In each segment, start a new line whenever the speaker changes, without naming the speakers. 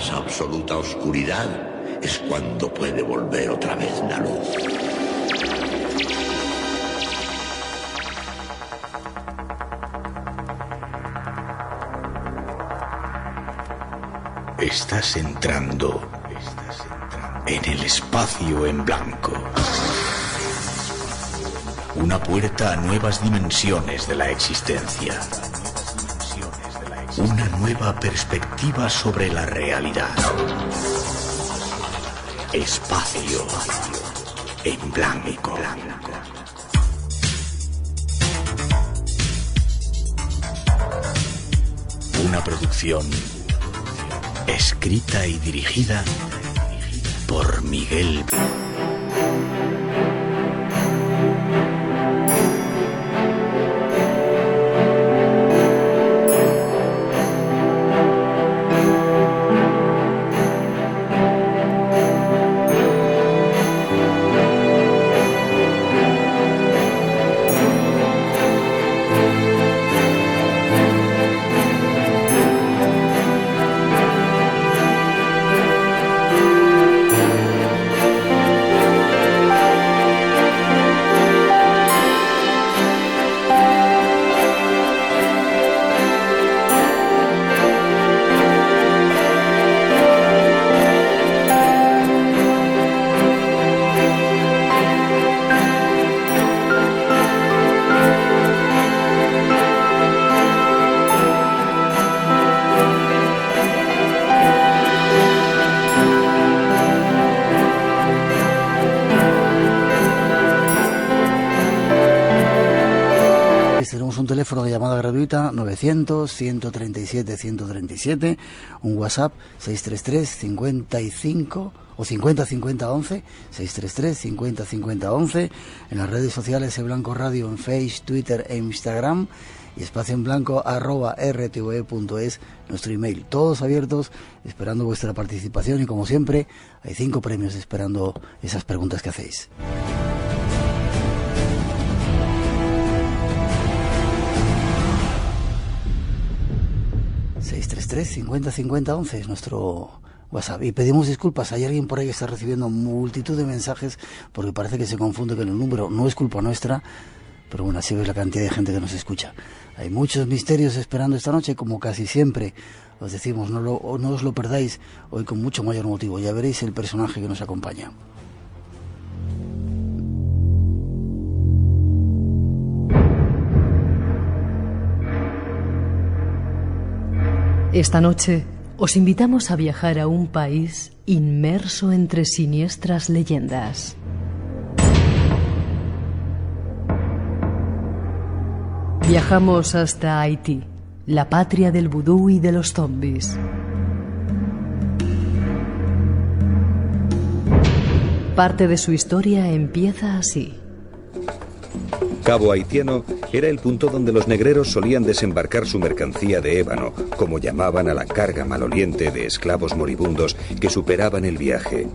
más absoluta oscuridad es cuando puede volver otra vez la luz.
Estás entrando en el espacio en blanco. Una puerta a nuevas dimensiones de la existencia. Una nueva perspectiva sobre la realidad. Espacio en blanco. Una producción escrita y dirigida por Miguel.
Tenemos un teléfono de llamada gratuita 900-137-137, un WhatsApp 633-55 o 50-50-11, 633-50-50-11, en las redes sociales en Blanco Radio, en Facebook, Twitter e Instagram, y espacio en blanco @rtve.es, nuestro email. Todos abiertos, esperando vuestra participación, y como siempre hay 5 premios esperando esas preguntas que hacéis. ...633-50-50-11 es nuestro WhatsApp. Y pedimos disculpas, hay alguien por ahí que está recibiendo multitud de mensajes porque parece que se confunde con el número. No es culpa nuestra, pero bueno, así ves la cantidad de gente que nos escucha. Hay muchos misterios esperando esta noche, como casi siempre. Os decimos, no os lo perdáis hoy con mucho mayor motivo. Ya veréis el personaje que nos acompaña.
Esta noche os invitamos a viajar a un país inmerso entre siniestras leyendas. Viajamos hasta Haití, la patria del vudú y de los zombies. Parte de su historia empieza así.
Cabo Haitiano era el punto donde los negreros solían desembarcar su mercancía de ébano, como llamaban a la carga maloliente de esclavos moribundos que superaban el viaje.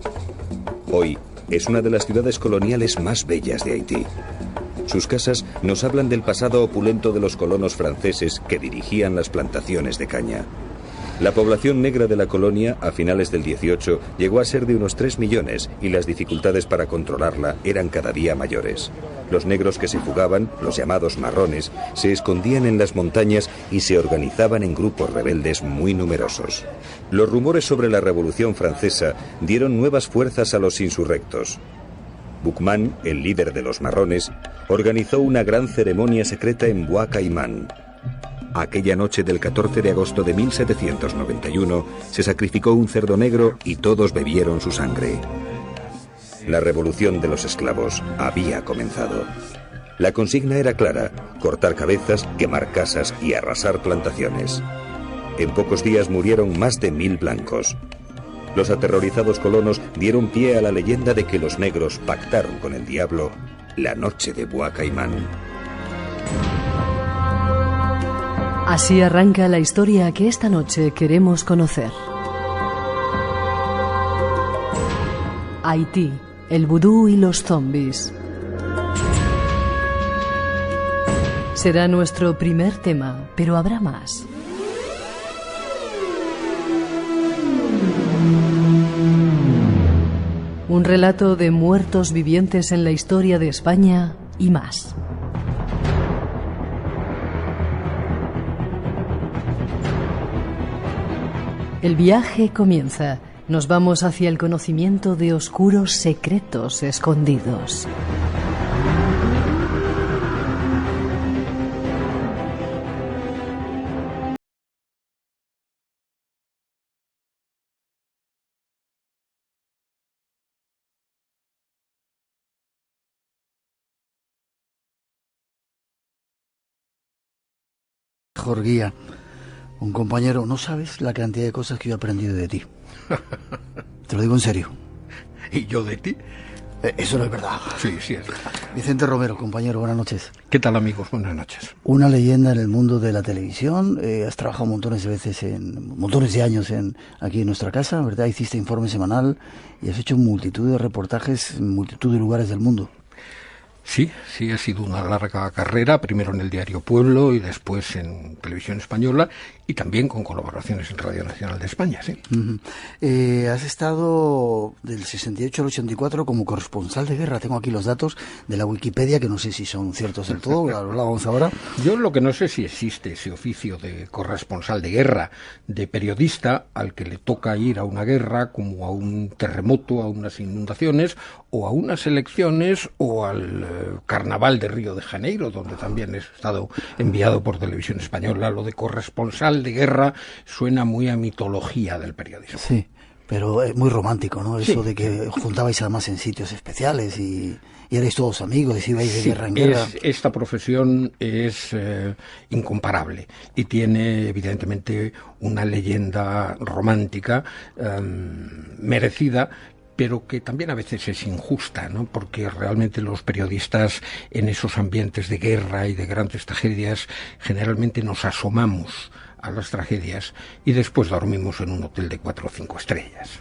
Hoy es una de las ciudades coloniales más bellas de Haití. Sus casas nos hablan del pasado opulento de los colonos franceses que dirigían las plantaciones de caña. La población negra de la colonia, a finales del 18, llegó a ser de unos 3 millones y las dificultades para controlarla eran cada día mayores. Los negros que se fugaban, los llamados marrones, se escondían en las montañas y se organizaban en grupos rebeldes muy numerosos. Los rumores sobre la Revolución Francesa dieron nuevas fuerzas a los insurrectos. Boukman, el líder de los marrones, organizó una gran ceremonia secreta en Bois Caïman. Aquella noche del 14 de agosto de 1791 se sacrificó un cerdo negro y todos bebieron su sangre. La revolución de los esclavos había comenzado. La consigna era clara: cortar cabezas, quemar casas y arrasar plantaciones. En pocos días murieron más de 1000 blancos. Los aterrorizados colonos dieron pie a la leyenda de que los negros pactaron con el diablo la noche de Bois Caïman.
Así arranca la historia que esta noche queremos conocer. Haití, el vudú y los zombies. Será nuestro primer tema, pero habrá más. Un relato de muertos vivientes en la historia de España y más. El viaje comienza. Nos vamos hacia el conocimiento de oscuros secretos escondidos.
Mejor guía, un compañero, no sabes la cantidad de cosas que yo he aprendido de ti. Te lo digo en serio.
¿Y yo de ti?
Eso no es verdad.
Sí, sí es verdad.
Vicente Romero, compañero, buenas noches.
¿Qué tal, amigos? Buenas noches.
Una leyenda en el mundo de la televisión. Has trabajado montones de años aquí en nuestra casa, ¿verdad? Hiciste informe semanal y has hecho multitud de reportajes en multitud de lugares del mundo.
Sí, ha sido una larga carrera, primero en el diario Pueblo y después en Televisión Española y también con colaboraciones en Radio Nacional de España, sí.
Has estado del 68 al 84 como corresponsal de guerra. Tengo aquí los datos de la Wikipedia, que no sé si son ciertos del todo, lo hablábamos ahora.
Yo lo que no sé si existe ese oficio de corresponsal de guerra, de periodista al que le toca ir a una guerra, como a un terremoto, a unas inundaciones, o a unas elecciones, o al Carnaval de Río de Janeiro, donde también he estado enviado por Televisión Española. Lo de corresponsal de guerra suena muy a mitología del periodismo.
Sí, pero es muy romántico, ¿no? Eso
Sí.
de que juntabais además en sitios especiales y erais todos amigos y ibais de guerra en guerra.
Esta profesión es incomparable y tiene evidentemente una leyenda romántica merecida, pero que también a veces es injusta, ¿no? Porque realmente los periodistas en esos ambientes de guerra y de grandes tragedias generalmente nos asomamos a las tragedias y después dormimos en un hotel de 4 o 5 estrellas.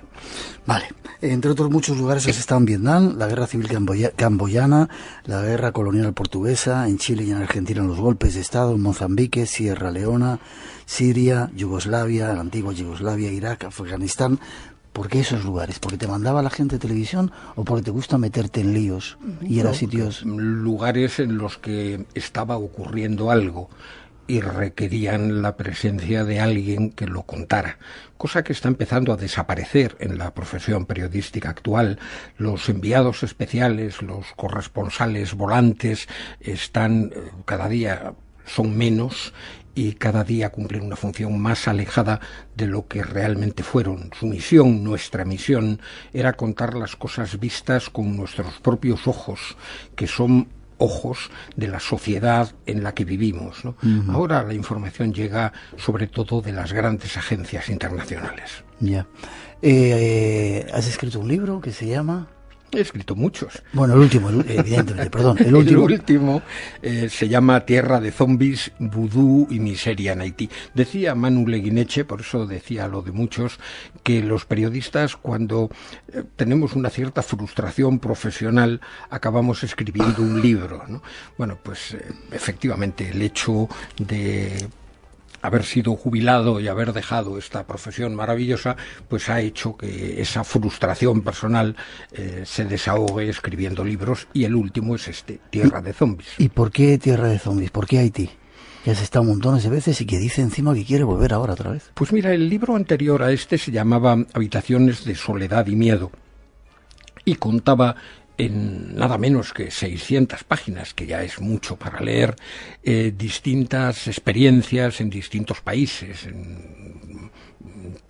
Vale, entre otros muchos lugares has estado en Vietnam, la guerra civil camboyana, la guerra colonial portuguesa, en Chile y en Argentina los golpes de Estado, en Mozambique, Sierra Leona, Siria, Yugoslavia, la antigua Yugoslavia, Irak, Afganistán. ¿Por qué esos lugares? ¿Porque te mandaba la gente de televisión o porque te gusta meterte en líos y eran sitios?
Lugares en los que estaba ocurriendo algo y requerían la presencia de alguien que lo contara, cosa que está empezando a desaparecer en la profesión periodística actual. Los enviados especiales, los corresponsales volantes están cada día son menos y cada día cumplen una función más alejada de lo que realmente fueron. Su misión, nuestra misión, era contar las cosas vistas con nuestros propios ojos, que son ojos de la sociedad en la que vivimos, ¿no? Uh-huh. Ahora la información llega sobre todo de las grandes agencias internacionales.
Ya. ¿Has escrito un libro que se llama...?
He escrito muchos.
Bueno, el último, evidentemente, perdón. El último
se llama Tierra de zombies, vudú y miseria en Haití. Decía Manu Leguineche, por eso decía lo de muchos, que los periodistas cuando tenemos una cierta frustración profesional acabamos escribiendo un libro, ¿no? Bueno, pues efectivamente el hecho de haber sido jubilado y haber dejado esta profesión maravillosa, pues ha hecho que esa frustración personal se desahogue escribiendo libros, y el último es Tierra de zombies.
¿Y por qué Tierra de zombies? ¿Por qué Haití? Que has estado montones de veces y que dice encima que quiere volver ahora otra vez.
Pues mira, el libro anterior a este se llamaba Habitaciones de soledad y miedo y contaba en nada menos que 600 páginas, que ya es mucho para leer, distintas experiencias en distintos países, en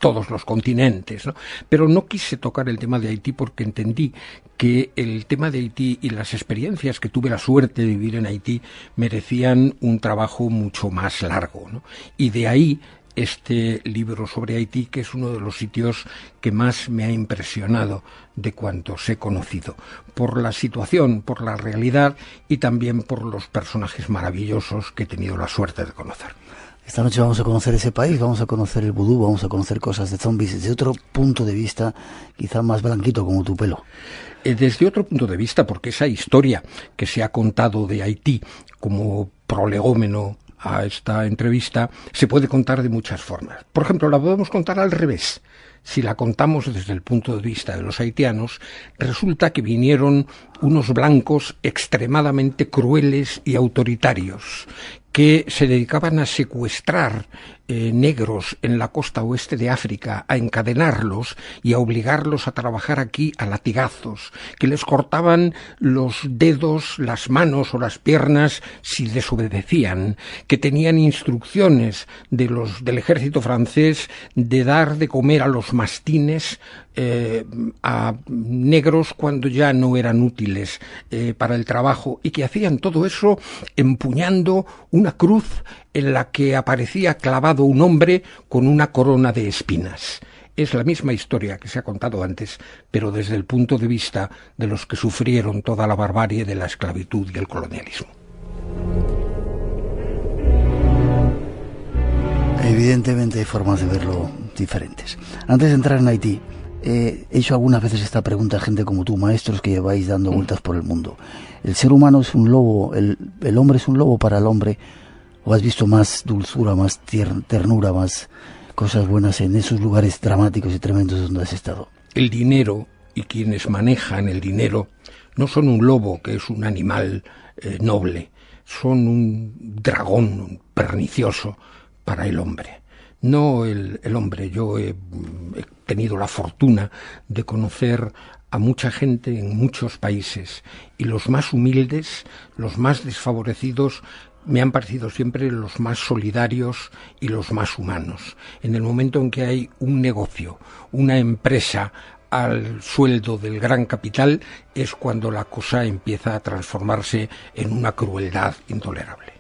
todos los continentes, ¿no? Pero no quise tocar el tema de Haití porque entendí que el tema de Haití y las experiencias que tuve la suerte de vivir en Haití merecían un trabajo mucho más largo, ¿no? Y de ahí este libro sobre Haití, que es uno de los sitios que más me ha impresionado de cuantos he conocido, por la situación, por la realidad y también por los personajes maravillosos que he tenido la suerte de conocer.
Esta noche vamos a conocer ese país, vamos a conocer el vudú, vamos a conocer cosas de zombies desde otro punto de vista, quizá más blanquito como tu pelo.
Desde otro punto de vista, porque esa historia que se ha contado de Haití como prolegómeno a esta entrevista, se puede contar de muchas formas. Por ejemplo, la podemos contar al revés. Si la contamos desde el punto de vista de los haitianos, resulta que vinieron unos blancos extremadamente crueles y autoritarios, que se dedicaban a secuestrar negros en la costa oeste de África, a encadenarlos y a obligarlos a trabajar aquí a latigazos, que les cortaban los dedos, las manos o las piernas si desobedecían, que tenían instrucciones del ejército francés de dar de comer a los mastines a negros cuando ya no eran útiles para el trabajo, y que hacían todo eso empuñando una cruz en la que aparecía clavado un hombre con una corona de espinas. Es la misma historia que se ha contado antes, pero desde el punto de vista de los que sufrieron toda la barbarie de la esclavitud y el colonialismo.
Evidentemente hay formas de verlo diferentes. Antes de entrar en Haití, he hecho algunas veces esta pregunta a gente como tú, maestros que lleváis dando vueltas por el mundo. ¿El ser humano es un lobo, el hombre es un lobo para el hombre? ¿O has visto más dulzura, más ternura, más cosas buenas en esos lugares dramáticos y tremendos donde has estado?
El dinero y quienes manejan el dinero no son un lobo, que es un animal noble, son un dragón pernicioso para el hombre. No el hombre. Yo he tenido la fortuna de conocer a mucha gente en muchos países, y los más humildes, los más desfavorecidos, me han parecido siempre los más solidarios y los más humanos. En el momento en que hay un negocio, una empresa al sueldo del gran capital, es cuando la cosa empieza a transformarse en una crueldad intolerable.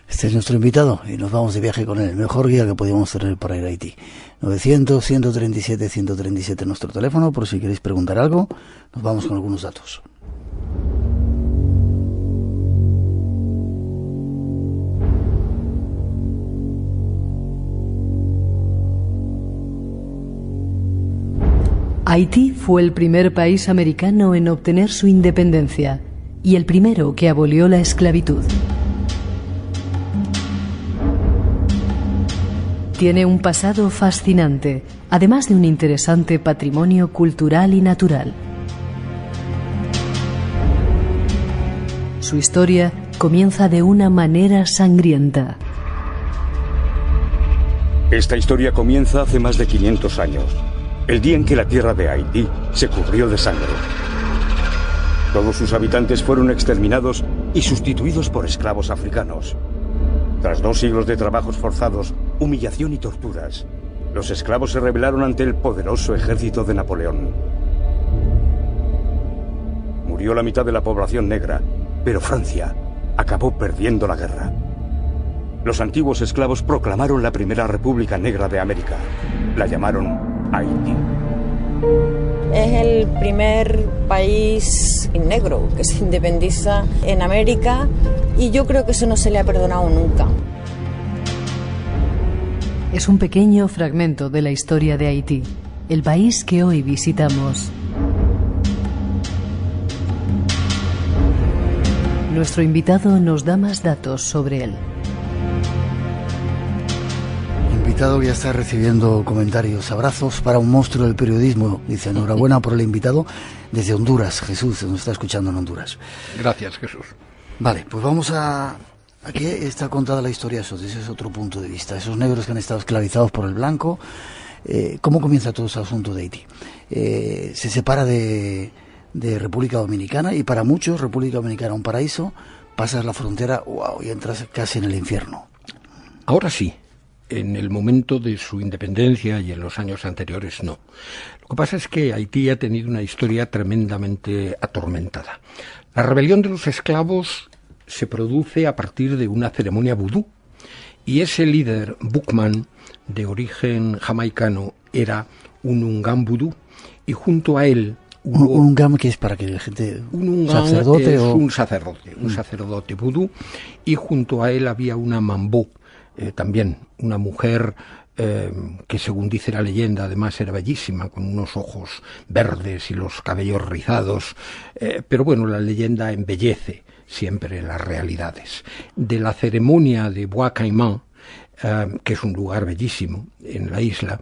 Este es nuestro invitado y nos vamos de viaje con él, el mejor guía que podíamos tener para ir a Haití. 900-137-137 nuestro teléfono, por si queréis preguntar algo. Nos vamos con algunos datos.
Haití fue el primer país americano en obtener su independencia y el primero que abolió la esclavitud. Tiene un pasado fascinante, además de un interesante patrimonio cultural y natural. Su historia comienza de una manera sangrienta.
Esta historia comienza hace más de 500 años, el día en que la tierra de Haití se cubrió de sangre. Todos sus habitantes fueron exterminados y sustituidos por esclavos africanos. Tras 2 siglos de trabajos forzados, humillación y torturas, los esclavos se rebelaron ante el poderoso ejército de Napoleón. Murió la mitad de la población negra, pero Francia acabó perdiendo la guerra. Los antiguos esclavos proclamaron la primera República Negra de América. La llamaron Haití.
Es el primer país negro que se independiza en América y yo creo que eso no se le ha perdonado nunca.
Es un pequeño fragmento de la historia de Haití, el país que hoy visitamos. Nuestro invitado nos da más datos sobre él.
Invitado ya está recibiendo comentarios. Abrazos para un monstruo del periodismo. Dice, enhorabuena por el invitado desde Honduras. Jesús nos está escuchando en Honduras.
Gracias, Jesús.
Vale, pues vamos a... Aquí está contada la historia, eso, desde ese otro punto de vista. Esos negros que han estado esclavizados por el blanco. ¿Cómo comienza todo ese asunto de Haití? Se separa de República Dominicana, y para muchos República Dominicana un paraíso. Pasas la frontera, wow, y entras casi en el infierno.
Ahora sí. En el momento de su independencia y en los años anteriores no. Lo que pasa es que Haití ha tenido una historia tremendamente atormentada. La rebelión de los esclavos se produce a partir de una ceremonia vudú, y ese líder, Boukman, de origen jamaicano, era un Ungam vudú, y junto a él
hubo... ¿Un Ungam que es para que la gente...
Un Ungam
sacerdote
es
o...
un sacerdote vudú, y junto a él había una Mambó, también una mujer que, según dice la leyenda, además era bellísima, con unos ojos verdes y los cabellos rizados, pero bueno, la leyenda embellece siempre las realidades. De la ceremonia de Bois Caïman, que es un lugar bellísimo en la isla,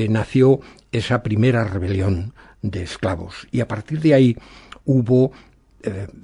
nació esa primera rebelión de esclavos, y a partir de ahí hubo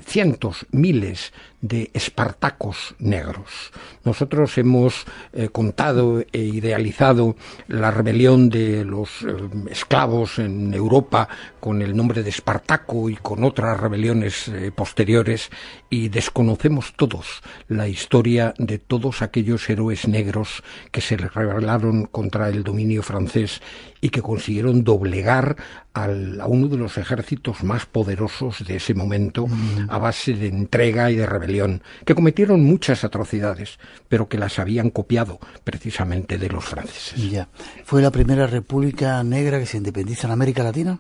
cientos, miles de espartacos negros. Nosotros hemos contado e idealizado la rebelión de los esclavos en Europa con el nombre de Espartaco y con otras rebeliones posteriores, y desconocemos todos la historia de todos aquellos héroes negros que se rebelaron contra el dominio francés y que consiguieron doblegar a uno de los ejércitos más poderosos de ese momento a base de entrega y de rebelión, que cometieron muchas atrocidades, pero que las habían copiado precisamente de los franceses.
Ya. ¿Fue la primera república negra que se independiza en América Latina?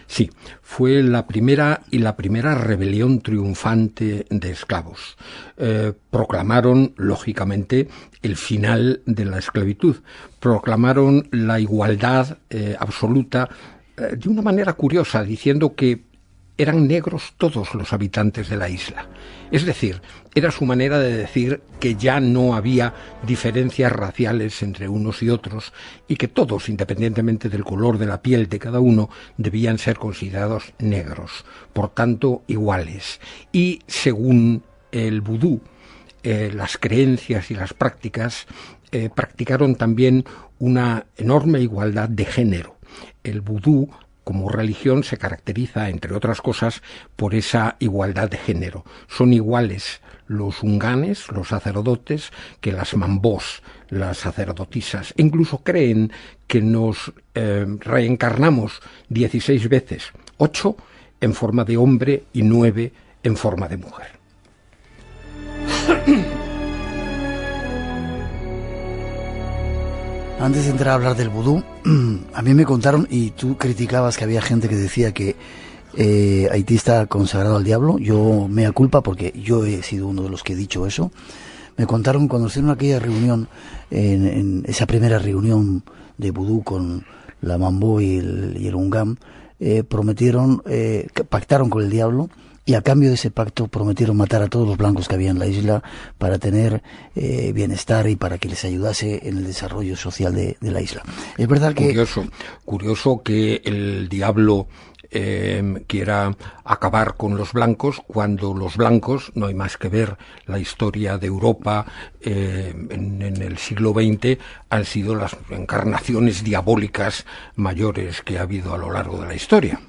Sí, fue la primera rebelión triunfante de esclavos. Proclamaron, lógicamente, el final de la esclavitud. Proclamaron la igualdad absoluta de una manera curiosa, diciendo que eran negros todos los habitantes de la isla. Es decir, era su manera de decir que ya no había diferencias raciales entre unos y otros, y que todos, independientemente del color de la piel de cada uno, debían ser considerados negros, por tanto iguales. Y según el vudú, las creencias y las prácticas, practicaron también una enorme igualdad de género. El vudú, como religión, se caracteriza, entre otras cosas, por esa igualdad de género. Son iguales los unganes, los sacerdotes, que las mambós, las sacerdotisas. E incluso creen que nos reencarnamos 16 veces, 8 en forma de hombre y 9 en forma de mujer.
Antes de entrar a hablar del vudú, a mí me contaron, y tú criticabas que había gente que decía que Haití está consagrado al diablo. Yo mea culpa, porque yo he sido uno de los que he dicho eso. Me contaron cuando hicieron aquella reunión, en esa primera reunión de vudú con la Mambó y el Ungam, pactaron con el diablo, y a cambio de ese pacto prometieron matar a todos los blancos que había en la isla para tener bienestar y para que les ayudase en el desarrollo social de la isla. Es verdad que...
Curioso que el diablo quiera acabar con los blancos, cuando los blancos, no hay más que ver la historia de Europa en el siglo XX, han sido las encarnaciones diabólicas mayores que ha habido a lo largo de la historia.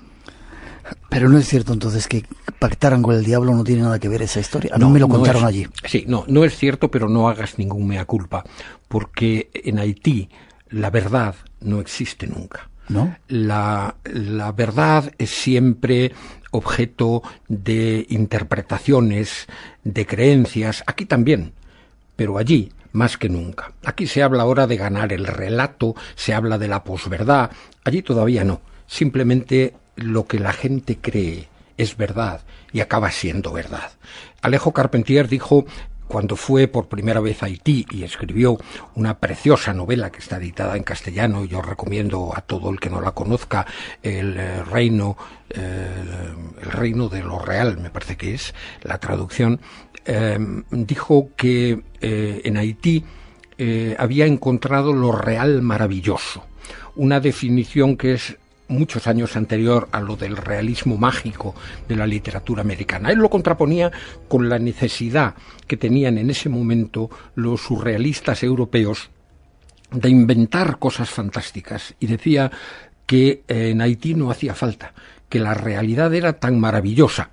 Pero no es cierto entonces que pactaran con el diablo, no tiene nada que ver esa historia. A mí me lo contaron allí.
Sí, no es cierto, pero no hagas ningún mea culpa, porque en Haití la verdad no existe nunca.
¿No?
La verdad es siempre objeto de interpretaciones, de creencias, aquí también, pero allí más que nunca. Aquí se habla ahora de ganar el relato, se habla de la posverdad, allí todavía no. Simplemente lo que la gente cree es verdad y acaba siendo verdad. Alejo Carpentier dijo, cuando fue por primera vez a Haití y escribió una preciosa novela que está editada en castellano, y yo recomiendo a todo el que no la conozca, el reino de lo real, me parece que es la traducción, dijo que en Haití había encontrado lo real maravilloso, una definición que es muchos años anterior a lo del realismo mágico de la literatura americana. Él lo contraponía con la necesidad que tenían en ese momento los surrealistas europeos de inventar cosas fantásticas, y decía que en Haití no hacía falta, que la realidad era tan maravillosa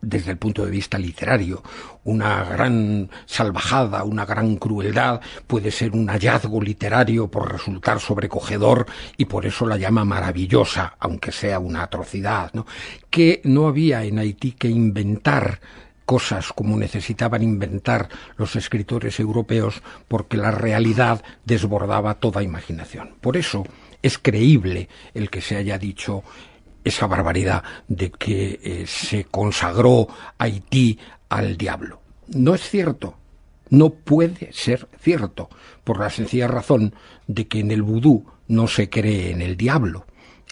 desde el punto de vista literario. Una gran salvajada, una gran crueldad puede ser un hallazgo literario por resultar sobrecogedor, y por eso la llama maravillosa, aunque sea una atrocidad, ¿no? Que no había en Haití que inventar cosas como necesitaban inventar los escritores europeos, porque la realidad desbordaba toda imaginación. Por eso es creíble el que se haya dicho esa barbaridad de que se consagró Haití al diablo. No es cierto, no puede ser cierto, por la sencilla razón de que en el vudú no se cree en el diablo.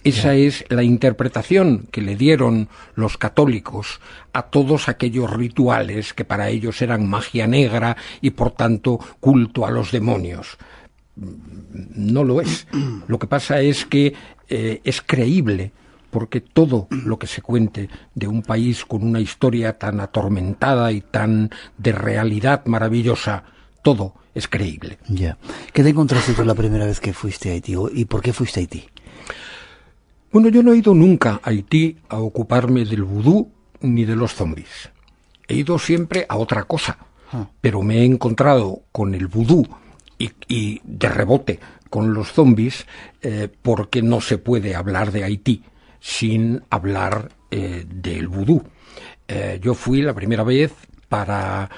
Esa es la interpretación que le dieron los católicos a todos aquellos rituales que para ellos eran magia negra y por tanto culto a los demonios. No lo es. Lo que pasa es que es creíble, porque todo lo que se cuente de un país con una historia tan atormentada y tan de realidad maravillosa, todo es creíble.
Ya. ¿Qué te encontraste tú la primera vez que fuiste a Haití? ¿Y por qué fuiste a Haití?
Bueno, yo no he ido nunca a Haití a ocuparme del vudú ni de los zombies. He ido siempre a otra cosa, pero me he encontrado con el vudú y de rebote con los zombies porque no se puede hablar de Haití sin hablar del vudú. Yo fui la primera vez para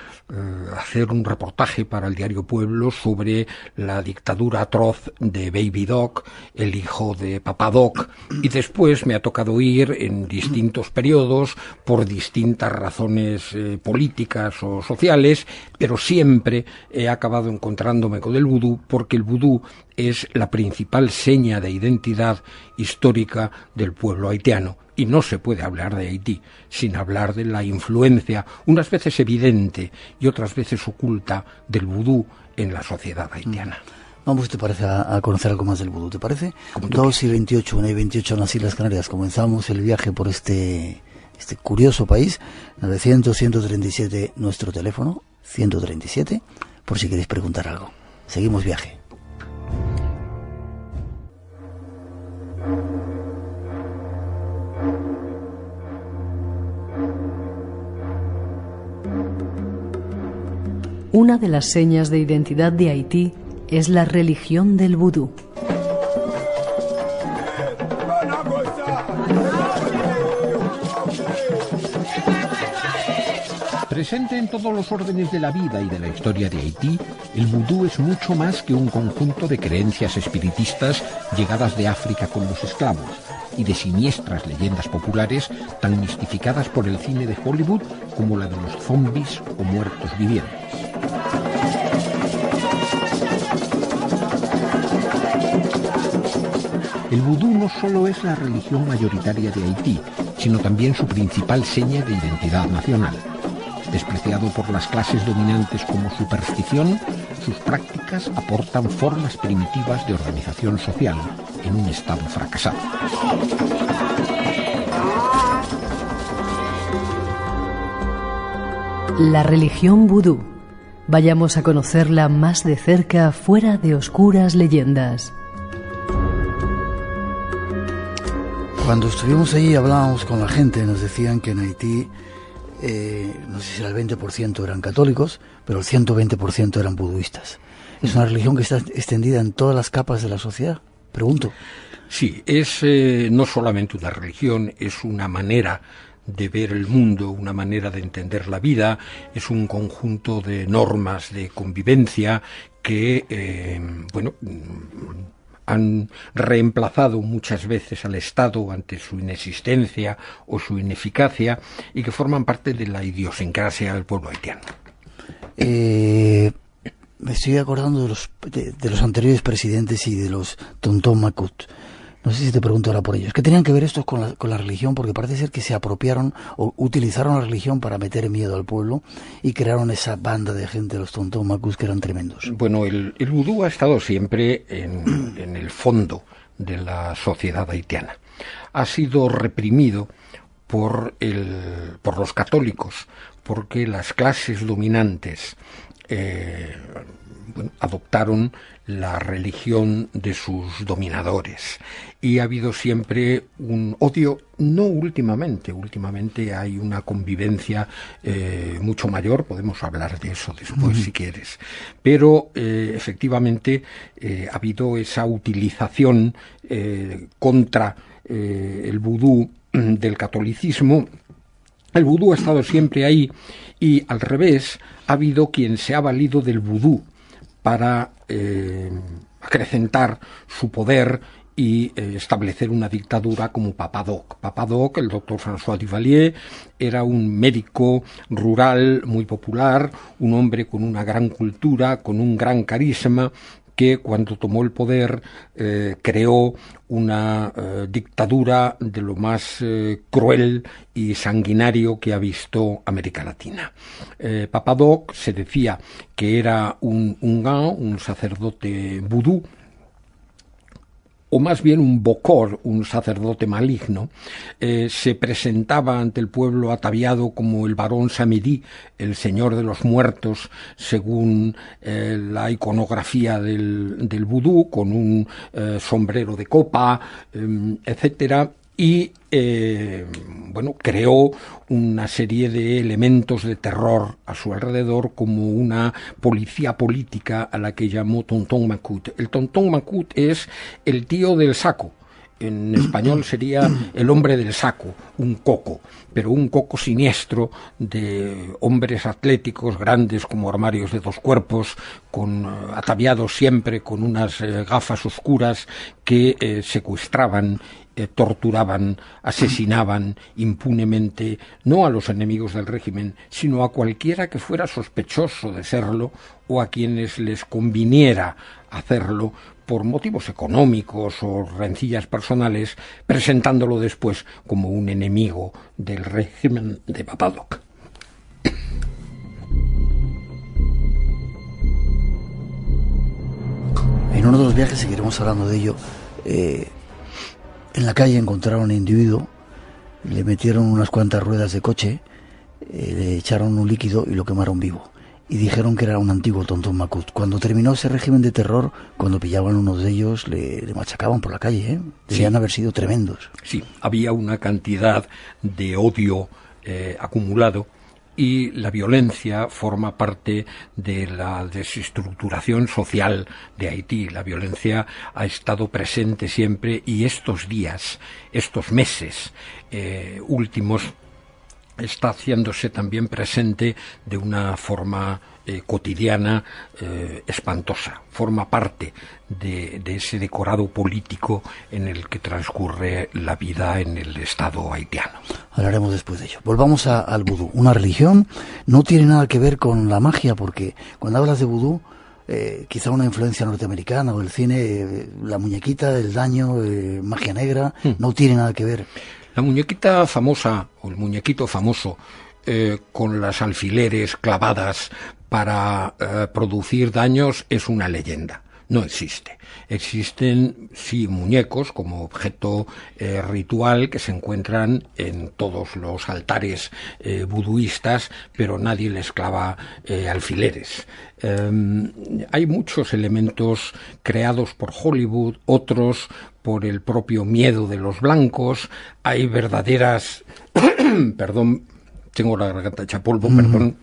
hacer un reportaje para el diario Pueblo sobre la dictadura atroz de Baby Doc, el hijo de Papá Doc, y después me ha tocado ir en distintos periodos por distintas razones políticas o sociales, pero siempre he acabado encontrándome con el vudú, porque el vudú es la principal seña de identidad histórica del pueblo haitiano. Y no se puede hablar de Haití sin hablar de la influencia, unas veces evidente y otras veces oculta, del vudú en la sociedad haitiana.
Vamos, ¿te parece a conocer algo más del vudú? ¿Te parece? 2:28, 1:28 en las Islas Canarias. Comenzamos el viaje por este curioso país. 900-137 nuestro teléfono, 137, por si queréis preguntar algo. Seguimos viaje.
Una de las señas de identidad de Haití es la religión del vudú.
Presente en todos los órdenes de la vida y de la historia de Haití, el vudú es mucho más que un conjunto de creencias espiritistas llegadas de África con los esclavos y de siniestras leyendas populares tan mistificadas por el cine de Hollywood como la de los zombies o muertos vivientes. El vudú no solo es la religión mayoritaria de Haití, sino también su principal seña de identidad nacional. Despreciado por las clases dominantes como superstición, sus prácticas aportan formas primitivas de organización social en un estado fracasado.
La religión vudú. Vayamos a conocerla más de cerca, fuera de oscuras leyendas.
Cuando estuvimos allí hablábamos con la gente, nos decían que en Haití, no sé si era el 20% eran católicos, pero el 120% eran buduistas. ¿Es una religión que está extendida en todas las capas de la sociedad? Pregunto.
Sí, es no solamente una religión, es una manera de ver el mundo, una manera de entender la vida, es un conjunto de normas de convivencia que, han reemplazado muchas veces al Estado ante su inexistencia o su ineficacia y que forman parte de la idiosincrasia del pueblo haitiano.
Me estoy acordando de los anteriores presidentes y de los Tonton Macoute. No sé si te pregunto ahora por ellos. ¿Qué tenían que ver estos con la religión? Porque parece ser que se apropiaron o utilizaron la religión para meter miedo al pueblo y crearon esa banda de gente, los Tonton Macoute, que eran tremendos.
Bueno, el vudú ha estado siempre en el fondo de la sociedad haitiana. Ha sido reprimido por los católicos, porque las clases dominantes adoptaron la religión de sus dominadores y ha habido siempre un odio, no últimamente hay una convivencia mucho mayor, podemos hablar de eso después si quieres, pero efectivamente ha habido esa utilización contra el vudú del catolicismo. El vudú ha estado siempre ahí y al revés ha habido quien se ha valido del vudú para acrecentar su poder y establecer una dictadura como Papá Doc. Papá Doc, el doctor François Duvalier, era un médico rural muy popular, un hombre con una gran cultura, con un gran carisma, que cuando tomó el poder creó una dictadura de lo más cruel y sanguinario que ha visto América Latina. Papa Doc se decía que era un sacerdote vudú, o más bien un bokor, un sacerdote maligno. Se presentaba ante el pueblo ataviado como el varón Samedi, el señor de los muertos, según la iconografía del vudú, con un sombrero de copa, etcétera. Y creó una serie de elementos de terror a su alrededor, como una policía política a la que llamó Tonton Macoute. El Tonton Macoute es el tío del saco. En español sería el hombre del saco, un coco, pero un coco siniestro de hombres atléticos grandes como armarios de 2 cuerpos, ataviados siempre con unas gafas oscuras que secuestraban, torturaban, asesinaban impunemente, no a los enemigos del régimen, sino a cualquiera que fuera sospechoso de serlo o a quienes les conviniera hacerlo por motivos económicos o rencillas personales, presentándolo después como un enemigo del régimen de Papa Doc.
En uno de los viajes, seguiremos hablando de ello, en la calle encontraron a un individuo, le metieron unas cuantas ruedas de coche, le echaron un líquido y lo quemaron vivo. Y dijeron que era un antiguo Tonton Macoute. Cuando terminó ese régimen de terror, cuando pillaban a uno de ellos, le machacaban por la calle, Debían haber sido tremendos.
Sí, había una cantidad de odio acumulado, y la violencia forma parte de la desestructuración social de Haití. La violencia ha estado presente siempre, y estos días, estos meses últimos, está haciéndose también presente de una forma cotidiana, espantosa. Forma parte de ese decorado político en el que transcurre la vida en el Estado haitiano.
Hablaremos después de ello. Volvamos al vudú. Una religión, no tiene nada que ver con la magia, porque cuando hablas de vudú, quizá una influencia norteamericana o el cine, la muñequita del daño, magia negra, no tiene nada que ver.
La muñequita famosa, o el muñequito famoso, con las alfileres clavadas para producir daños, es una leyenda. No existe. Existen, sí, muñecos como objeto ritual que se encuentran en todos los altares buduistas, pero nadie les clava alfileres. Hay muchos elementos creados por Hollywood, otros por el propio miedo de los blancos. Hay verdaderas... perdón, tengo la garganta hecha polvo, perdón.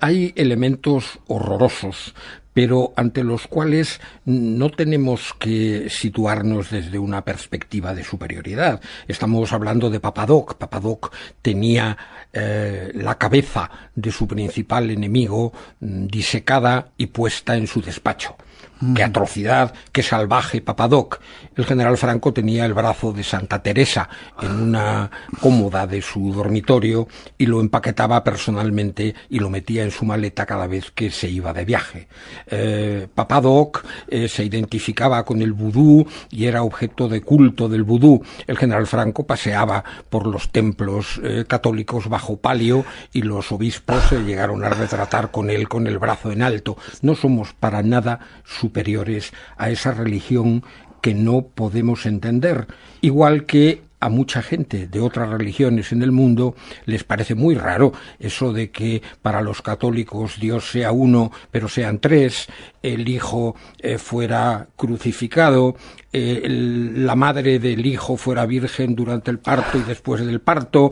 Hay elementos horrorosos, pero ante los cuales no tenemos que situarnos desde una perspectiva de superioridad. Estamos hablando de Papa Doc. Papa Doc tenía la cabeza de su principal enemigo disecada y puesta en su despacho. ¡Qué atrocidad, qué salvaje Papa Doc! El general Franco tenía el brazo de Santa Teresa en una cómoda de su dormitorio y lo empaquetaba personalmente y lo metía en su maleta cada vez que se iba de viaje. Papa Doc se identificaba con el vudú y era objeto de culto del vudú. El general Franco paseaba por los templos católicos bajo palio y los obispos se llegaron a retratar con él con el brazo en alto. No somos para nada superiores a esa religión que no podemos entender, igual que a mucha gente de otras religiones en el mundo les parece muy raro eso de que para los católicos Dios sea uno, pero sean tres, el hijo fuera crucificado, la madre del hijo fuera virgen durante el parto y después del parto.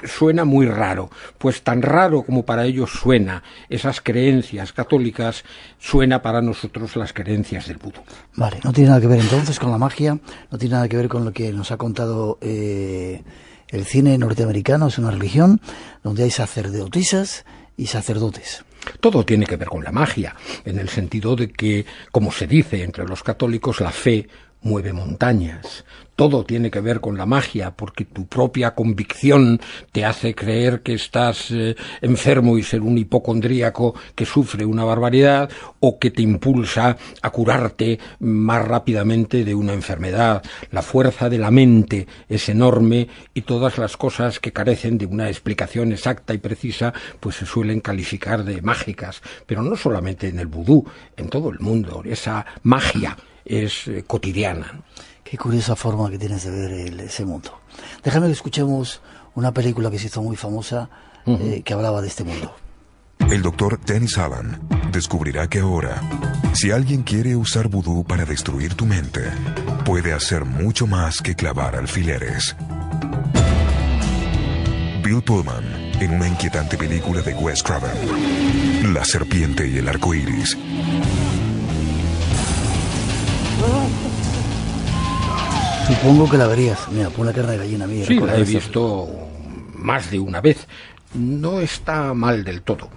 Suena muy raro. Pues tan raro como para ellos suena esas creencias católicas, suena para nosotros las creencias del vudú.
Vale, no tiene nada que ver entonces con la magia, no tiene nada que ver con lo que nos ha contado el cine norteamericano. Es una religión donde hay sacerdotisas y sacerdotes.
Todo tiene que ver con la magia, en el sentido de que, como se dice entre los católicos, la fe mueve montañas. Todo tiene que ver con la magia, porque tu propia convicción te hace creer que estás enfermo y ser un hipocondríaco que sufre una barbaridad, o que te impulsa a curarte más rápidamente de una enfermedad. La fuerza de la mente es enorme, y todas las cosas que carecen de una explicación exacta y precisa pues se suelen calificar de mágicas. Pero no solamente en el vudú, en todo el mundo. Esa magia es cotidiana.
Qué curiosa forma que tienes de ver ese mundo. Déjame que escuchemos una película que se hizo muy famosa, que hablaba de este mundo.
El doctor Dennis Allen descubrirá que ahora, si alguien quiere usar vudú para destruir tu mente, puede hacer mucho más que clavar alfileres. Bill Pullman, en una inquietante película de Wes Craven, La serpiente y el arco iris.
Supongo que la verías. Mira, pon la carne de gallina mía.
Sí, la he visto más de una vez. No está mal del todo.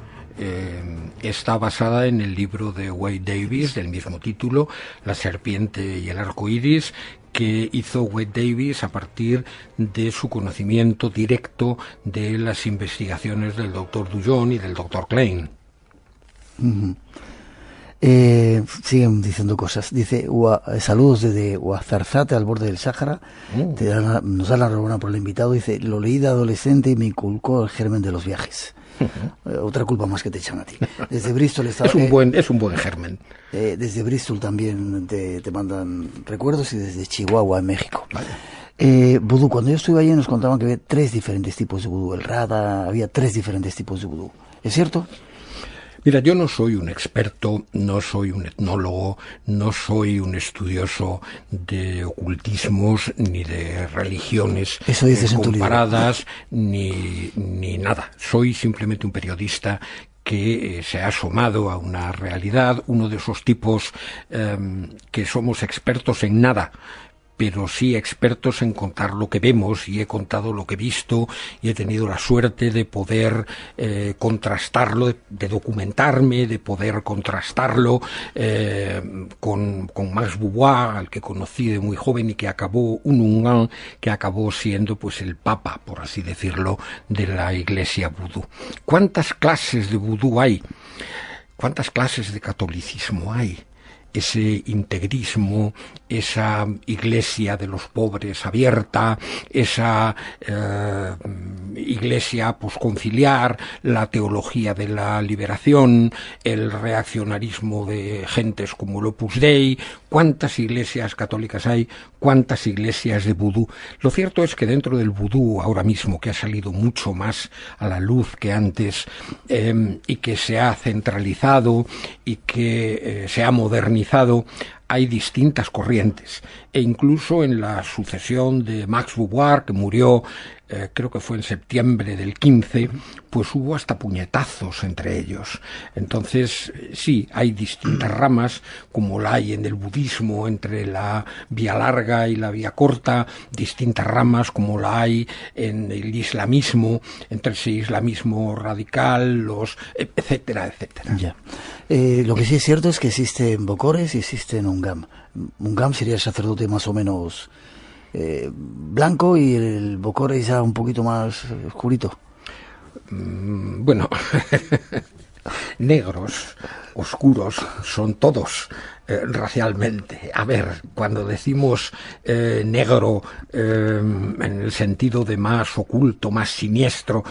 Está basada en el libro de Wade Davis, del mismo título, La serpiente y el arco iris, que hizo Wade Davis a partir de su conocimiento directo de las investigaciones del Dr. Dujon y del Dr. Klein.
Siguen diciendo cosas. Dice, saludos desde Ouarzazate, al borde del Sáhara. Nos da la enhorabuena por el invitado. Dice, lo leí de adolescente y me inculcó el germen de los viajes. Otra culpa más que te echan a ti. Desde Bristol está,
es un buen germen.
Desde Bristol también te mandan recuerdos, y desde Chihuahua, en México. Vale. Vudú, cuando yo estuve allí nos contaban que había 3 diferentes tipos de vudú. El Rada, había 3 diferentes tipos de vudú. ¿Es cierto?
Mira, yo no soy un experto, no soy un etnólogo, no soy un estudioso de ocultismos ni de religiones comparadas, ni nada. Soy simplemente un periodista que se ha asomado a una realidad, uno de esos tipos que somos expertos en nada, pero sí expertos en contar lo que vemos, y he contado lo que he visto, y he tenido la suerte de poder contrastarlo, de documentarme, de poder contrastarlo con Max Beauvoir, al que conocí de muy joven y que acabó que acabó siendo pues el papa, por así decirlo, de la iglesia vudú. ¿Cuántas clases de vudú hay? ¿Cuántas clases de catolicismo hay? Ese integrismo, esa iglesia de los pobres abierta, esa iglesia posconciliar, la teología de la liberación, el reaccionarismo de gentes como el Opus Dei. ¿Cuántas iglesias católicas hay? ¿Cuántas iglesias de vudú? Lo cierto es que dentro del vudú, ahora mismo, que ha salido mucho más a la luz que antes, y que se ha centralizado y que se ha modernizado, hay distintas corrientes, e incluso en la sucesión de Max Beauvoir, que murió creo que fue en septiembre del 15, pues hubo hasta puñetazos entre ellos. Entonces sí, hay distintas ramas, como la hay en el budismo entre la vía larga y la vía corta, distintas ramas como la hay en el islamismo, entre ese islamismo radical, etcétera, etcétera.
Ya. Lo que sí es cierto es que existen bokores y existen ungam. Ungam sería el sacerdote más o menos blanco, y el bokor es ya un poquito más oscurito.
Bueno, negros, oscuros, son todos racialmente. A ver, cuando decimos negro en el sentido de más oculto, más siniestro,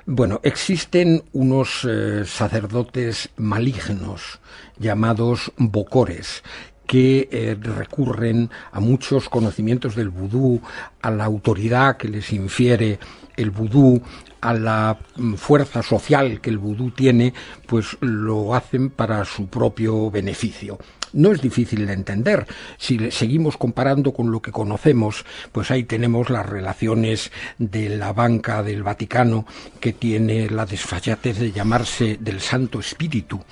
bueno, existen unos sacerdotes malignos llamados bokores, que recurren a muchos conocimientos del vudú, a la autoridad que les infiere el vudú, a la fuerza social que el vudú tiene, pues lo hacen para su propio beneficio. No es difícil de entender. Si seguimos comparando con lo que conocemos, pues ahí tenemos las relaciones de la banca del Vaticano, que tiene la desfachatez de llamarse del Santo Espíritu,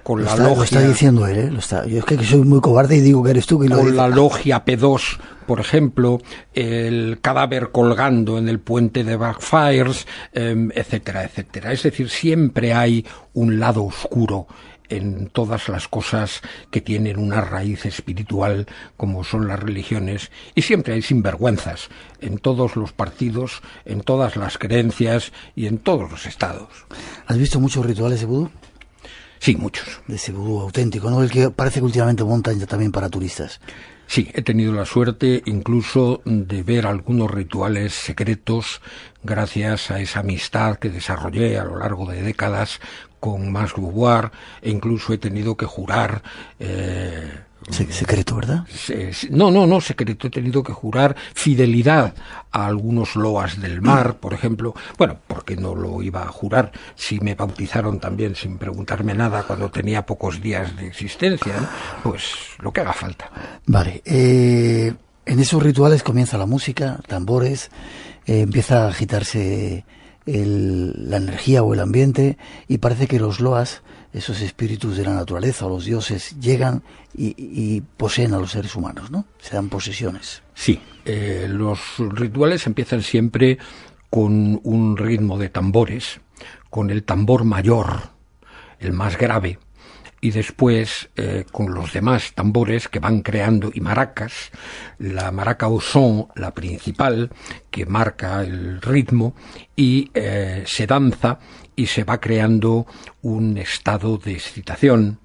con la logia.
Lo está diciendo él, Yo es que soy muy cobarde y digo que eres tú que lo dices.
Con la logia P2, por ejemplo, el cadáver colgando en el puente de Blackfriars, etcétera, etcétera. Es decir, siempre hay un lado oscuro en todas las cosas que tienen una raíz espiritual, como son las religiones, y siempre hay sinvergüenzas en todos los partidos, en todas las creencias y en todos los estados.
¿Has visto muchos rituales de vudú?
Sí, muchos.
De ese vudú auténtico, ¿no? El que parece que últimamente montan ya también para turistas.
Sí, he tenido la suerte incluso de ver algunos rituales secretos gracias a esa amistad que desarrollé a lo largo de décadas con Max Beauvoir, e incluso he tenido que jurar...
secreto, ¿verdad?
No secreto, he tenido que jurar fidelidad a algunos loas del mar, por ejemplo. Bueno, porque no lo iba a jurar si me bautizaron también sin preguntarme nada cuando tenía pocos días de existencia, ¿no? Pues lo que haga falta.
Vale, en esos rituales comienza la música, tambores, empieza a agitarse la energía o el ambiente, y parece que los loas, esos espíritus de la naturaleza o los dioses, llegan y poseen a los seres humanos, ¿no? Se dan posesiones.
Sí, los rituales empiezan siempre con un ritmo de tambores, con el tambor mayor, el más grave, y después con los demás tambores que van creando, y maracas, la maraca au son, la principal, que marca el ritmo, y se danza y se va creando un estado de excitación.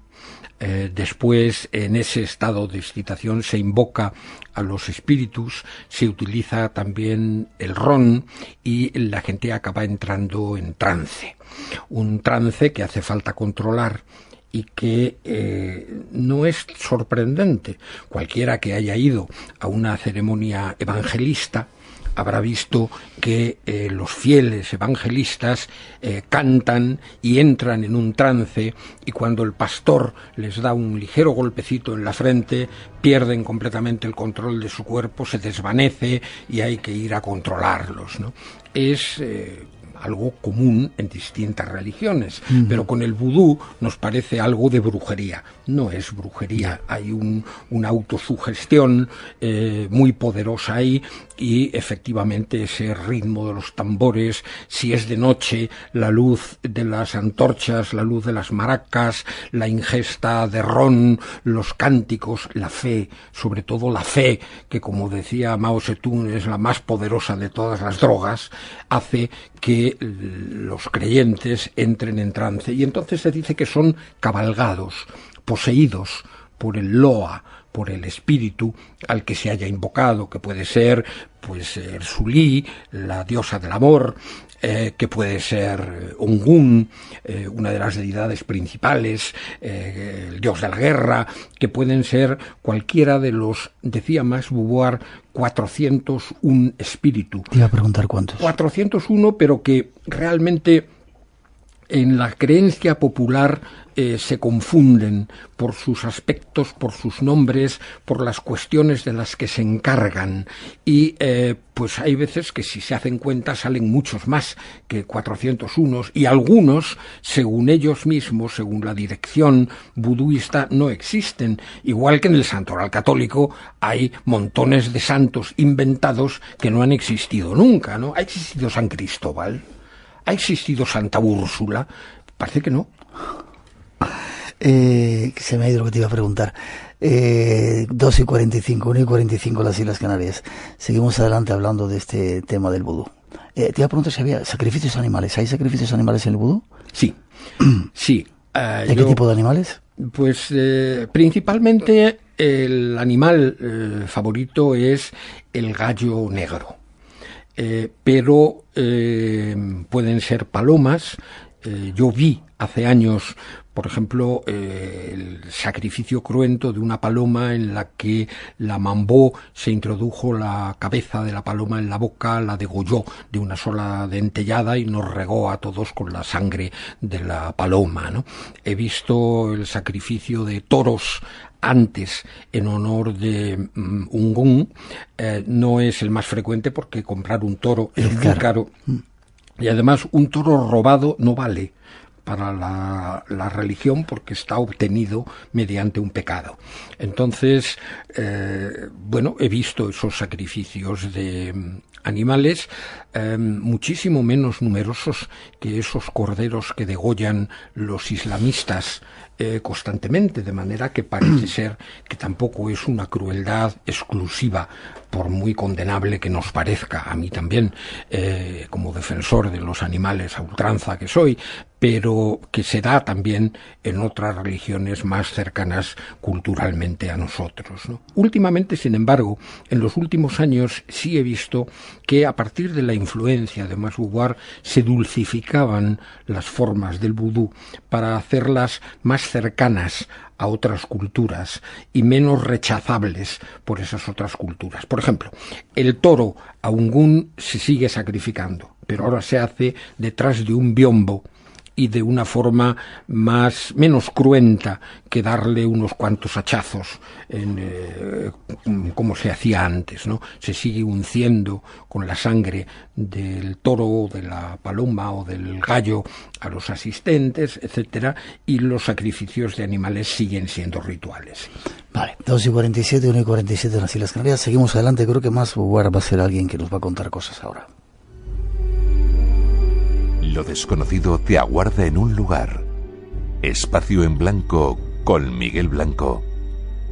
Después, en ese estado de excitación se invoca a los espíritus, se utiliza también el ron y la gente acaba entrando en trance. Un trance que hace falta controlar y que no es sorprendente. Cualquiera que haya ido a una ceremonia evangelista habrá visto que los fieles evangelistas cantan y entran en un trance, y cuando el pastor les da un ligero golpecito en la frente, pierden completamente el control de su cuerpo, se desvanece y hay que ir a controlarlos, ¿no? Es algo común en distintas religiones, pero con el vudú nos parece algo de brujería. No es brujería, hay una autosugestión muy poderosa ahí, y efectivamente ese ritmo de los tambores, si es de noche, la luz de las antorchas, la luz de las maracas, la ingesta de ron, los cánticos, la fe, sobre todo la fe, que como decía Mao Zedong es la más poderosa de todas las drogas, hace que los creyentes entren en trance, y entonces se dice que son cabalgados, poseídos por el loa, por el espíritu al que se haya invocado, que puede ser pues Sulí, la diosa del amor, que puede ser Ongun, una de las deidades principales, el dios de la guerra, que pueden ser cualquiera de los, decía Max Beauvoir, 401 espíritu.
Te iba a preguntar cuántos.
401, pero que realmente en la creencia popular se confunden por sus aspectos, por sus nombres, por las cuestiones de las que se encargan, y pues hay veces que si se hacen cuenta salen muchos más que 401, y algunos, según ellos mismos, según la dirección buduista, no existen, igual que en el santoral católico hay montones de santos inventados que no han existido nunca, ¿no? ¿Ha existido San Cristóbal? ¿Ha existido Santa Úrsula? Parece que no.
Se me ha ido lo que te iba a preguntar. 2:45, 1:45 las Islas Canarias. Seguimos adelante hablando de este tema del vudú. Te iba a preguntar si había sacrificios animales. ¿Hay sacrificios animales en el vudú?
Sí, sí.
¿De qué tipo de animales?
Pues principalmente el animal favorito es el gallo negro. Pero pueden ser palomas. Yo vi hace años, por ejemplo, el sacrificio cruento de una paloma en la que la mambó se introdujo la cabeza de la paloma en la boca, la degolló de una sola dentellada y nos regó a todos con la sangre de la paloma, ¿no? He visto el sacrificio de toros antes en honor de Ongun. No es el más frecuente porque comprar un toro es muy caro. Y además un toro robado no vale, para la religión porque está obtenido mediante un pecado. Entonces, he visto esos sacrificios de animales muchísimo menos numerosos que esos corderos que degollan los islamistas constantemente, de manera que parece ser que tampoco es una crueldad exclusiva, por muy condenable que nos parezca, a mí también, como defensor de los animales a ultranza que soy, pero que se da también en otras religiones más cercanas culturalmente a nosotros, ¿no? Últimamente, sin embargo, en los últimos años sí he visto que a partir de la influencia de Max Beauvoir se dulcificaban las formas del vudú para hacerlas más cercanas a otras culturas y menos rechazables por esas otras culturas. Por ejemplo, el toro a Ungún se sigue sacrificando, pero ahora se hace detrás de un biombo y de una forma menos cruenta que darle unos cuantos hachazos como se hacía antes, ¿no? Se sigue unciendo con la sangre del toro, de la paloma o del gallo a los asistentes, etcétera, y los sacrificios de animales siguen siendo rituales.
Vale, 2:47, 1:47 en las Islas Canarias. Seguimos adelante. Creo que Max Beauvoir va a ser alguien que nos va a contar cosas ahora.
Lo desconocido te aguarda en un lugar. Espacio en Blanco con Miguel Blanco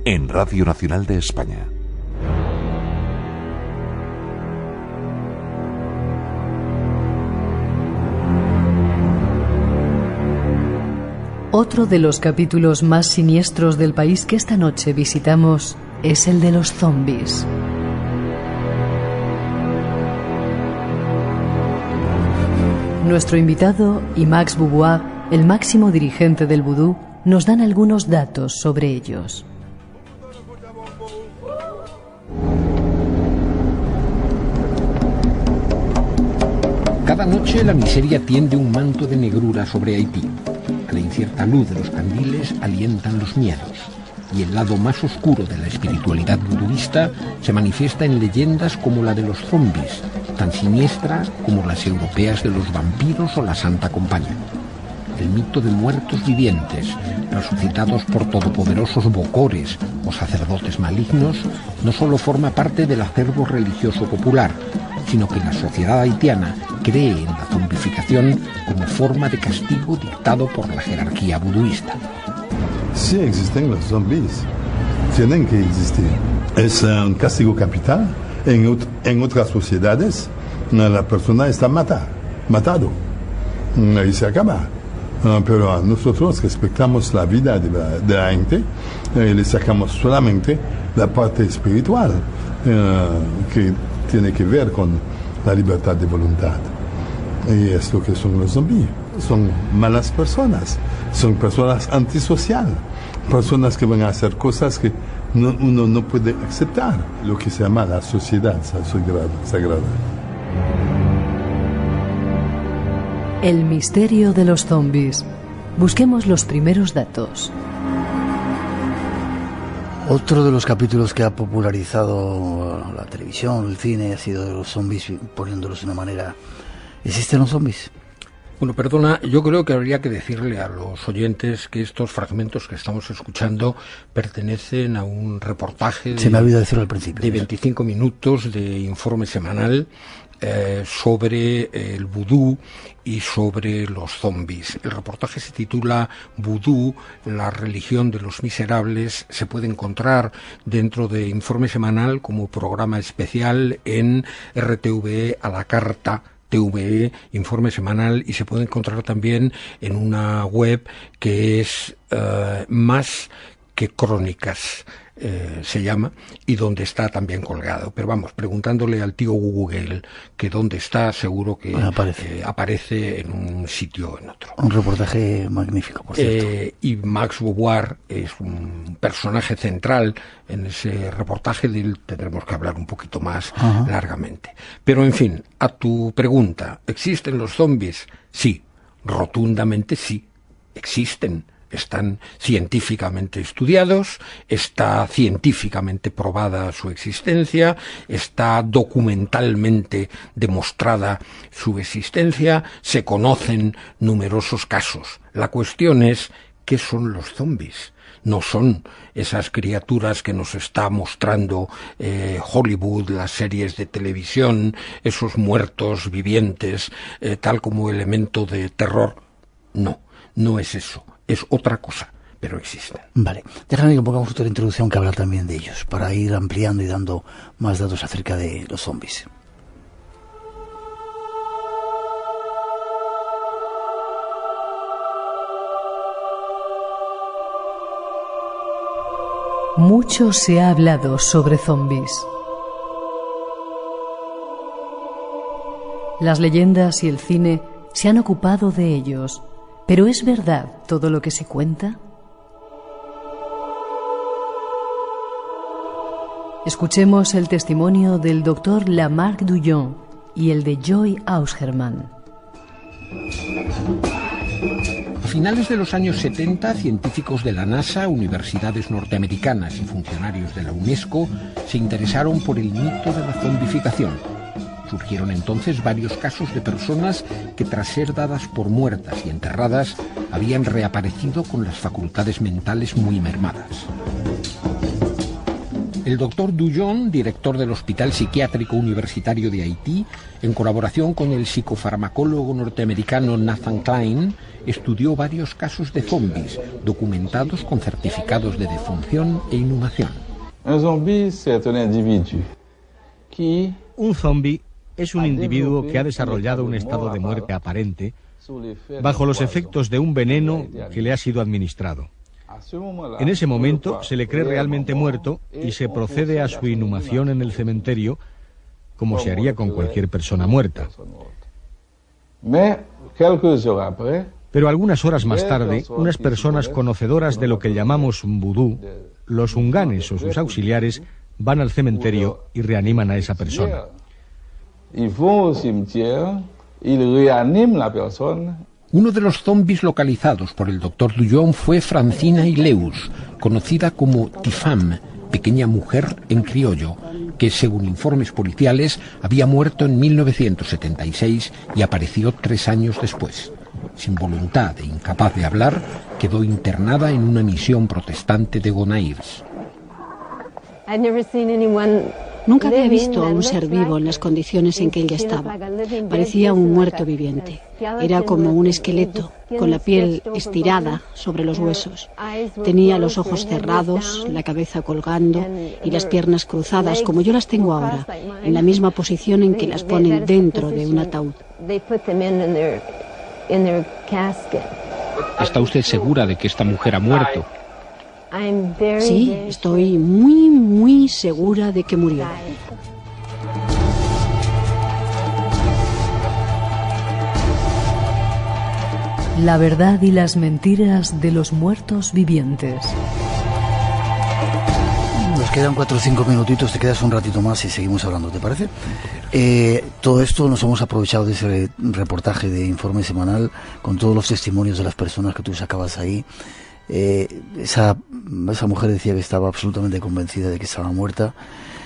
en Radio Nacional de España.
Otro de los capítulos más siniestros del país que esta noche visitamos es el de los zombies. Nuestro invitado y Max Beauvoir, el máximo dirigente del vudú, nos dan algunos datos sobre ellos.
Cada noche la miseria tiende un manto de negrura sobre Haití. A la incierta luz de los candiles alientan los miedos. Y el lado más oscuro de la espiritualidad budista se manifiesta en leyendas como la de los zombies, tan siniestra como las europeas de los vampiros o la Santa Compañía. El mito de muertos vivientes, resucitados por todopoderosos bokores o sacerdotes malignos, no solo forma parte del acervo religioso popular, sino que la sociedad haitiana cree en la zombificación como forma de castigo dictado por la jerarquía buduista.
Sí existen los zombies, tienen que existir. Es un castigo capital. En otras sociedades la persona está matado y se acaba. Pero nosotros respetamos la vida de la gente y le sacamos solamente la parte espiritual que tiene que ver con la libertad de voluntad. Y es lo que son los zombies. Son malas personas, son personas antisociales, personas que van a hacer cosas que uno no puede aceptar, lo que se llama la sociedad sagrada.
El misterio de los zombies. Busquemos los primeros datos.
Otro de los capítulos que ha popularizado la televisión, el cine, ha sido de los zombies, poniéndolos de una manera... ¿Existen los zombies?
Bueno, perdona, yo creo que habría que decirle a los oyentes que estos fragmentos que estamos escuchando pertenecen a un reportaje
Se me ha olvidado decirlo al principio.
De 25 minutos de informe semanal sobre el vudú y sobre los zombies. El reportaje se titula Vudú, la religión de los miserables. Se puede encontrar dentro de Informe Semanal como programa especial en RTVE a la carta TVE, Informe Semanal, y se puede encontrar también en una web que es Más que Crónicas, se llama, y donde está también colgado. Pero vamos, preguntándole al tío Google que dónde está, seguro que aparece en un sitio o en otro.
Un reportaje magnífico, por cierto.
Y Max Beauvoir es un personaje central en ese reportaje, de él tendremos que hablar un poquito más largamente. Pero en fin, a tu pregunta, ¿existen los zombies? Sí, rotundamente sí, existen. están científicamente estudiados, está científicamente probada su existencia, está documentalmente demostrada su existencia, se conocen numerosos casos. La cuestión es, ¿qué son los zombies? No son esas criaturas que nos está mostrando Hollywood, las series de televisión, esos muertos vivientes, tal como elemento de terror. No, no es eso, es otra cosa, pero existen.
Vale, déjame que pongamos otra introducción que habla también de ellos, para ir ampliando y dando más datos acerca de los zombies.
Mucho se ha hablado sobre zombies. Las leyendas y el cine se han ocupado de ellos, pero ¿es verdad todo lo que se cuenta? Escuchemos el testimonio del doctor Lamarck Douillon y el de Joy Ausgerman.
A finales de los años 70, científicos de la NASA, universidades norteamericanas y funcionarios de la UNESCO se interesaron por el mito de la zombificación. Surgieron entonces varios casos de personas que, tras ser dadas por muertas y enterradas, habían reaparecido con las facultades mentales muy mermadas. El doctor Douillon, director del Hospital Psiquiátrico Universitario de Haití, en colaboración con el psicofarmacólogo norteamericano Nathan Klein, estudió varios casos de zombies, documentados con certificados de defunción e inhumación.
Un zombie es un individuo que ha desarrollado un estado de muerte aparente bajo los efectos de un veneno que le ha sido administrado. En ese momento se le cree realmente muerto y se procede a su inhumación en el cementerio, como se haría con cualquier persona muerta. Pero algunas horas más tarde, unas personas conocedoras de lo que llamamos vudú, los unganes o sus auxiliares, van al cementerio y reaniman a esa persona.
Uno de los zombies localizados por el doctor Douillon fue Francina Ileus, conocida como Tifam, pequeña mujer en criollo, que según informes policiales había muerto en 1976 y apareció 3 años después. Sin voluntad e incapaz de hablar, quedó internada en una misión protestante de Gonaives.
Nunca había visto a un ser vivo en las condiciones en que ella estaba. Parecía un muerto viviente. Era como un esqueleto, con la piel estirada sobre los huesos. Tenía los ojos cerrados, la cabeza colgando y las piernas cruzadas, como yo las tengo ahora, en la misma posición en que las ponen dentro de un ataúd.
¿Está usted segura de que esta mujer ha muerto?
Sí, estoy muy segura de que murió.
La verdad y las mentiras de los muertos vivientes.
Nos quedan 4 o 5 minutitos, te quedas un ratito más y seguimos hablando, ¿te parece? Todo esto nos hemos aprovechado de ese reportaje de informe semanal con todos los testimonios de las personas que tú sacabas ahí. Esa mujer decía que estaba absolutamente convencida de que estaba muerta.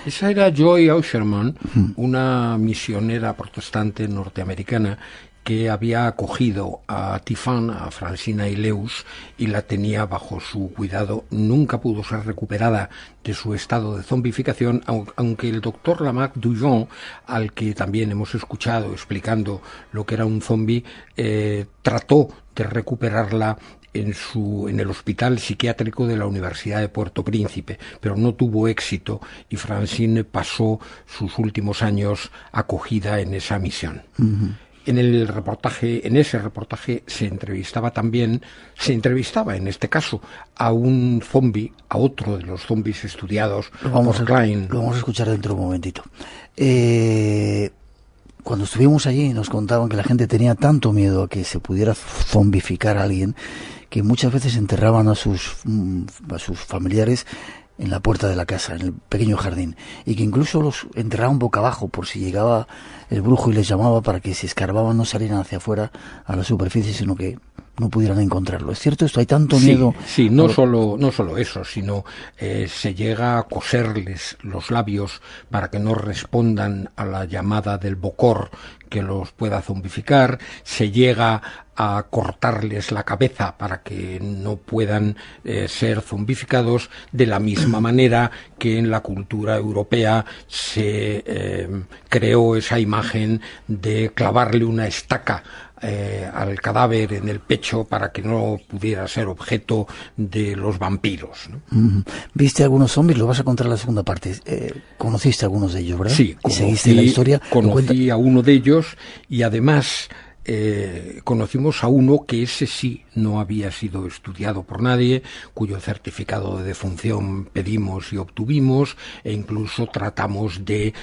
Esa era Joy Ausgerman, una misionera protestante norteamericana que había acogido a Tifam, a Francina Ileus, y la tenía bajo su cuidado. Nunca pudo ser recuperada de su estado de zombificación, aunque el doctor Lamarck Douillon, al que también hemos escuchado explicando lo que era un zombie, trató de recuperarla en el Hospital Psiquiátrico de la Universidad de Puerto Príncipe, pero no tuvo éxito y Francine pasó sus últimos años acogida en esa misión. En ese reportaje se entrevistaba en este caso a un zombie, a otro de los zombies estudiados por Klein.
Lo vamos a escuchar dentro de un momentito. Cuando estuvimos allí nos contaban que la gente tenía tanto miedo a que se pudiera zombificar a alguien que muchas veces enterraban a sus familiares en la puerta de la casa, en el pequeño jardín, y que incluso los enterraban boca abajo por si llegaba el brujo y les llamaba, para que si escarbaban no salieran hacia afuera a la superficie, sino que no pudieran encontrarlo. ¿Es cierto esto? ¿Hay tanto miedo?
Sí, no solo eso, sino se llega a coserles los labios para que no respondan a la llamada del bocor que los pueda zombificar, se llega a cortarles la cabeza para que no puedan ser zombificados, de la misma manera que en la cultura europea se creó esa imagen de clavarle una estaca al cadáver en el pecho para que no pudiera ser objeto de los vampiros, ¿no?
¿Viste algunos zombies? Lo vas a contar en la segunda parte. ¿Conociste a algunos de ellos, verdad?
Sí,
seguiste la historia.
Conocí a uno de ellos y además conocimos a uno que ese sí no había sido estudiado por nadie, cuyo certificado de defunción pedimos y obtuvimos, e incluso tratamos de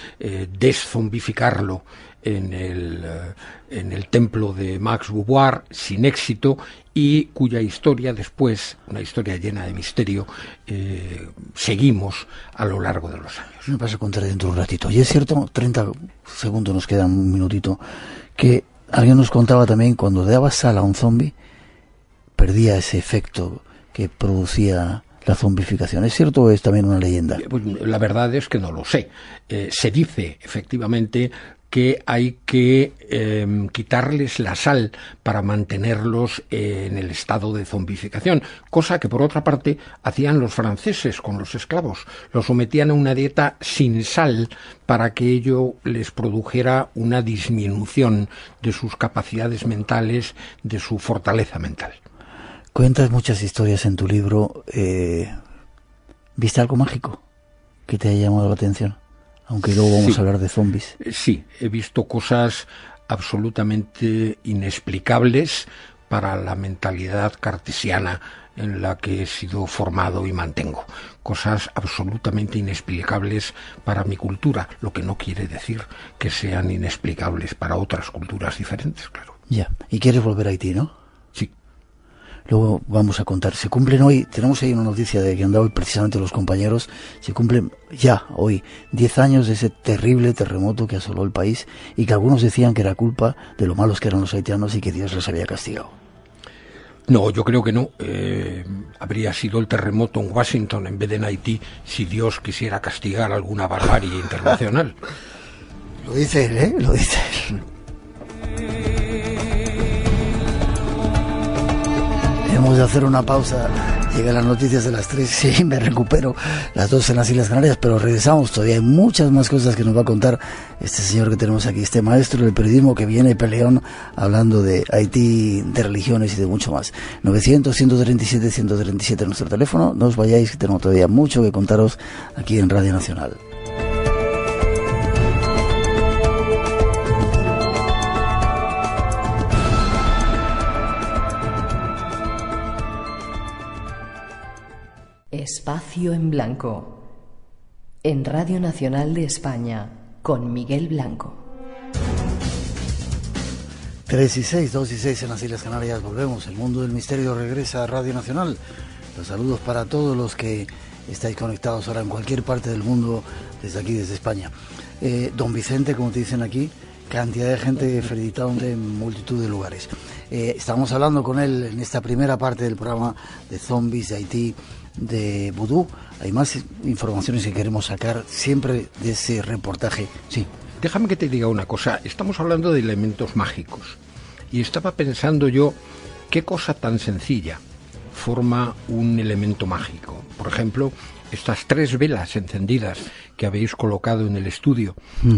deszombificarlo en el templo de Max Beauvoir sin éxito, y cuya historia después, una historia llena de misterio, seguimos a lo largo de los años.
Me vas a contar dentro de un ratito. Y es cierto, 30 segundos nos quedan, un minutito, que alguien nos contaba también, cuando le daba sal a un zombie, perdía ese efecto que producía la zombificación. ¿Es cierto o es también una leyenda?
Pues la verdad es que no lo sé. Se dice, efectivamente, que hay que quitarles la sal para mantenerlos en el estado de zombificación, cosa que por otra parte hacían los franceses con los esclavos. Los sometían a una dieta sin sal para que ello les produjera una disminución de sus capacidades mentales, de su fortaleza mental.
Cuentas muchas historias en tu libro. ¿Viste algo mágico que te haya llamado la atención? Aunque luego vamos a hablar de zombies.
Sí, he visto cosas absolutamente inexplicables para la mentalidad cartesiana en la que he sido formado y mantengo. Cosas absolutamente inexplicables para mi cultura, lo que no quiere decir que sean inexplicables para otras culturas diferentes, claro.
Ya, y quieres volver a Haití, ¿no?
Sí.
Luego vamos a contar, se cumplen hoy, tenemos ahí una noticia de que han dado hoy precisamente los compañeros, se cumplen ya hoy 10 años de ese terrible terremoto que asoló el país y que algunos decían que era culpa de lo malos que eran los haitianos y que Dios los había castigado.
No, yo creo que no. Habría sido el terremoto en Washington en vez de en Haití si Dios quisiera castigar alguna barbarie internacional.
Lo dice él, ¿eh? Lo dice él. Hemos de hacer una pausa. Llegan las noticias de las 3, sí, me recupero, las 2 en las Islas Canarias, pero regresamos, todavía hay muchas más cosas que nos va a contar este señor que tenemos aquí, este maestro del periodismo que viene peleón hablando de Haití, de religiones y de mucho más. 900-137-137 nuestro teléfono, no os vayáis que tenemos todavía mucho que contaros aquí en Radio Nacional.
Espacio en Blanco, en Radio Nacional de España, con Miguel Blanco.
3 y 6, 2 y 6 en las Islas Canarias, volvemos, el mundo del misterio regresa a Radio Nacional. Los saludos para todos los que estáis conectados ahora en cualquier parte del mundo, desde aquí, desde España. Don Vicente, como te dicen aquí, cantidad de gente felicitado en multitud de lugares. Estamos hablando con él en esta primera parte del programa de zombies, de Haití, de vudú. Hay más informaciones que queremos sacar siempre de ese reportaje. Sí.
Déjame que te diga una cosa. Estamos hablando de elementos mágicos y estaba pensando yo qué cosa tan sencilla forma un elemento mágico. Por ejemplo, estas 3 velas encendidas que habéis colocado en el estudio,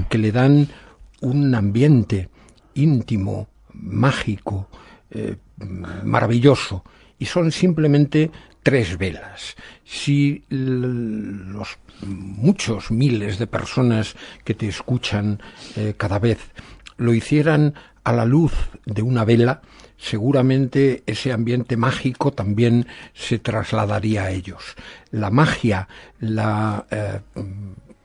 que le dan un ambiente íntimo, mágico, maravilloso, y son simplemente 3 velas. Si los muchos miles de personas que te escuchan cada vez lo hicieran a la luz de una vela, seguramente ese ambiente mágico también se trasladaría a ellos. La magia, la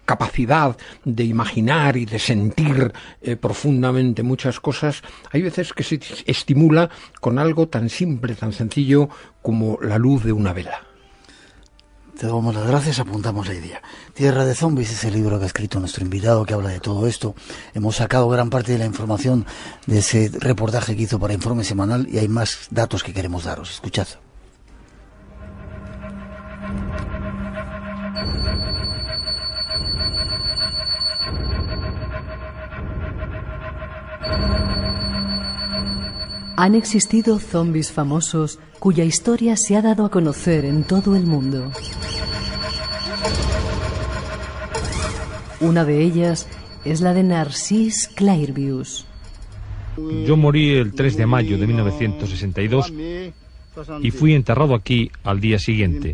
capacidad de imaginar y de sentir profundamente muchas cosas, hay veces que se estimula con algo tan simple, tan sencillo como la luz de una vela.
Te damos las gracias, apuntamos la idea. Tierra de Zombies es el libro que ha escrito nuestro invitado que habla de todo esto. Hemos sacado gran parte de la información de ese reportaje que hizo para Informe Semanal y hay más datos que queremos daros. Escuchad.
Han existido zombies famosos cuya historia se ha dado a conocer en todo el mundo. Una de ellas es la de Narcís Clairvius.
Yo morí el 3 de mayo de 1962 y fui enterrado aquí al día siguiente.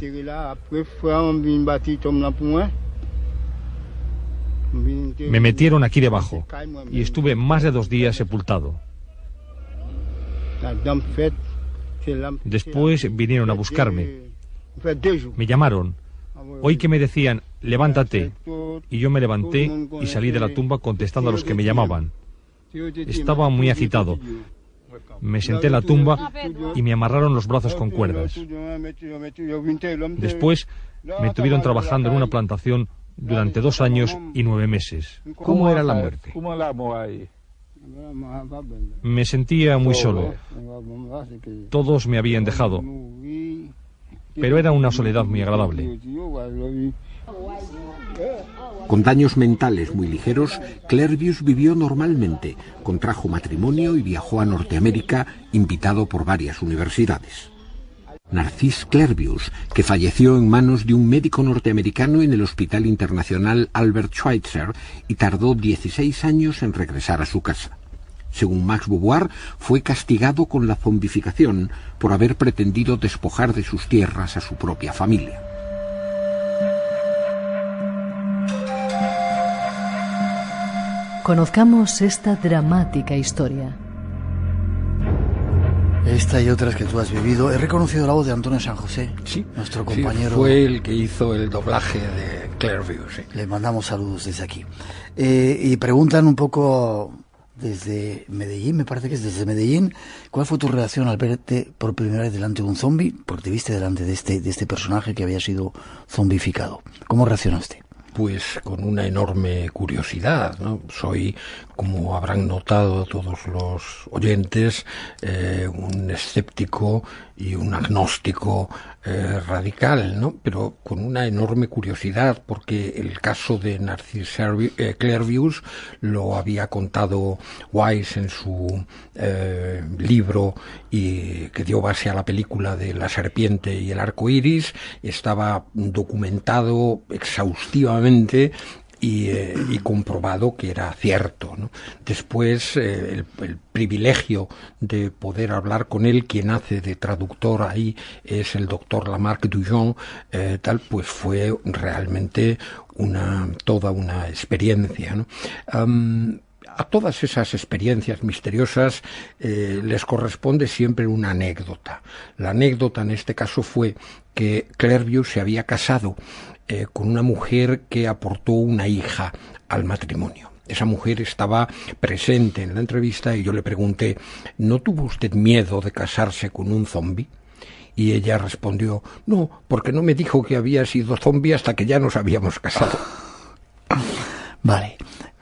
Me metieron aquí debajo y estuve más de 2 días sepultado. Después vinieron a buscarme. Me llamaron. Oí que me decían, levántate. Y yo me levanté y salí de la tumba contestando a los que me llamaban. Estaba muy agitado. Me senté en la tumba y me amarraron los brazos con cuerdas. Después me tuvieron trabajando en una plantación durante 2 años y 9 meses. ¿Cómo era la muerte? Me sentía muy solo. Todos me habían dejado, pero era una soledad muy agradable.
Con daños mentales muy ligeros, Clairvius vivió normalmente, contrajo matrimonio y viajó a Norteamérica, invitado por varias universidades. Narcís Clairvius, que falleció en manos de un médico norteamericano en el Hospital Internacional Albert Schweitzer y tardó 16 años en regresar a su casa. Según Max Beauvoir, fue castigado con la zombificación por haber pretendido despojar de sus tierras a su propia familia.
Conozcamos esta dramática historia.
Esta y otras que tú has vivido. He reconocido la voz de Antonio San José,
sí,
nuestro compañero.
Sí, fue el que hizo el doblaje de Clairvius. Sí.
Le mandamos saludos desde aquí. Y preguntan un poco desde Medellín, me parece que es desde Medellín, ¿cuál fue tu reacción al verte por primera vez delante de un zombi? Porque te viste delante de este personaje que había sido zombificado. ¿Cómo reaccionaste?
Pues con una enorme curiosidad, ¿no? Soy, como habrán notado todos los oyentes, un escéptico y un agnóstico radical, ¿no? Pero con una enorme curiosidad, porque el caso de Narcís Clairvius lo había contado Weiss en su libro y que dio base a la película de La serpiente y el arco iris. Estaba documentado exhaustivamente y comprobado que era cierto, ¿no? Después el privilegio de poder hablar con él, quien hace de traductor ahí es el doctor Lamarck Dujon, pues fue realmente toda una experiencia, ¿no? A todas esas experiencias misteriosas les corresponde siempre una anécdota. La anécdota en este caso fue que Clairvius se había casado con una mujer que aportó una hija al matrimonio. Esa mujer estaba presente en la entrevista y yo le pregunté, ¿no tuvo usted miedo de casarse con un zombi? Y ella respondió, no, porque no me dijo que había sido zombi hasta que ya nos habíamos casado.
Vale.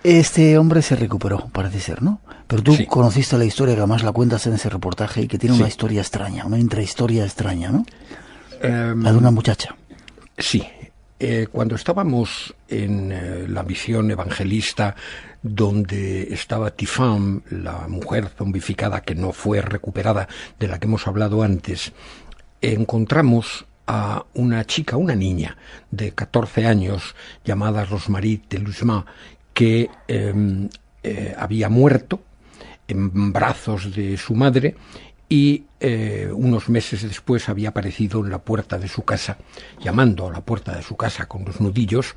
Este hombre se recuperó, parece ser, ¿no? Pero tú conociste la historia, que además la cuentas en ese reportaje y que tiene una historia extraña, una intrahistoria extraña, ¿no? La de una muchacha.
Sí. Cuando estábamos en la misión evangelista, donde estaba Tifam, la mujer zombificada que no fue recuperada, de la que hemos hablado antes, encontramos a una chica, una niña de 14 años, llamada Rosemarie de Lusma, que había muerto en brazos de su madre y unos meses después había aparecido en la puerta de su casa, llamando a la puerta de su casa con los nudillos,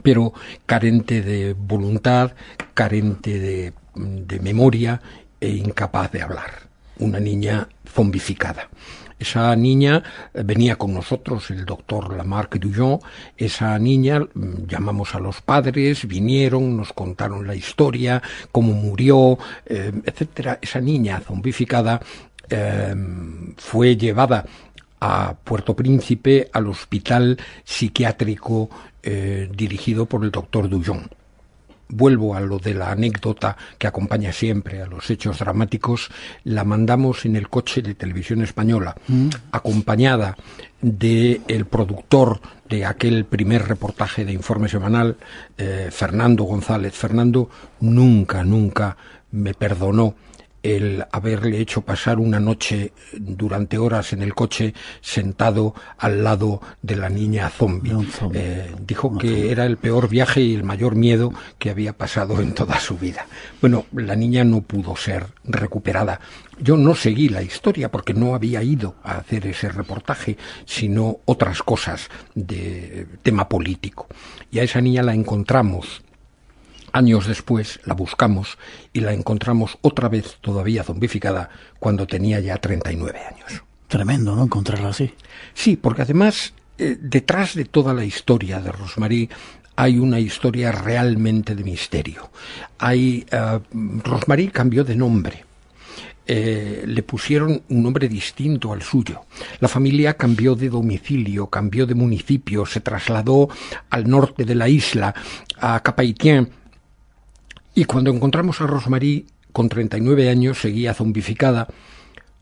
pero carente de voluntad, carente de memoria e incapaz de hablar. Una niña zombificada. Esa niña venía con nosotros, el doctor Lamarck Dujon. Esa niña, llamamos a los padres, vinieron, nos contaron la historia, cómo murió, etcétera. Esa niña zombificada fue llevada a Puerto Príncipe, al hospital psiquiátrico dirigido por el doctor Dujon. Vuelvo a lo de la anécdota que acompaña siempre a los hechos dramáticos. La mandamos en el coche de Televisión Española, acompañada del productor de aquel primer reportaje de Informe Semanal, Fernando González. Fernando nunca me perdonó el haberle hecho pasar una noche durante horas en el coche sentado al lado de la niña zombie. Dijo que era el peor viaje y el mayor miedo que había pasado en toda su vida. Bueno, la niña no pudo ser recuperada. Yo no seguí la historia porque no había ido a hacer ese reportaje, sino otras cosas de tema político. Y a esa niña la encontramos años después, la buscamos y la encontramos otra vez todavía zombificada cuando tenía ya 39 años.
Tremendo, ¿no?, encontrarla así.
Sí, porque además, detrás de toda la historia de Rosmarie hay una historia realmente de misterio. Rosmarie cambió de nombre. Le pusieron un nombre distinto al suyo. La familia cambió de domicilio, cambió de municipio, se trasladó al norte de la isla, a Cap-Haïtien. Y cuando encontramos a Rosmarie, con 39 años, seguía zombificada,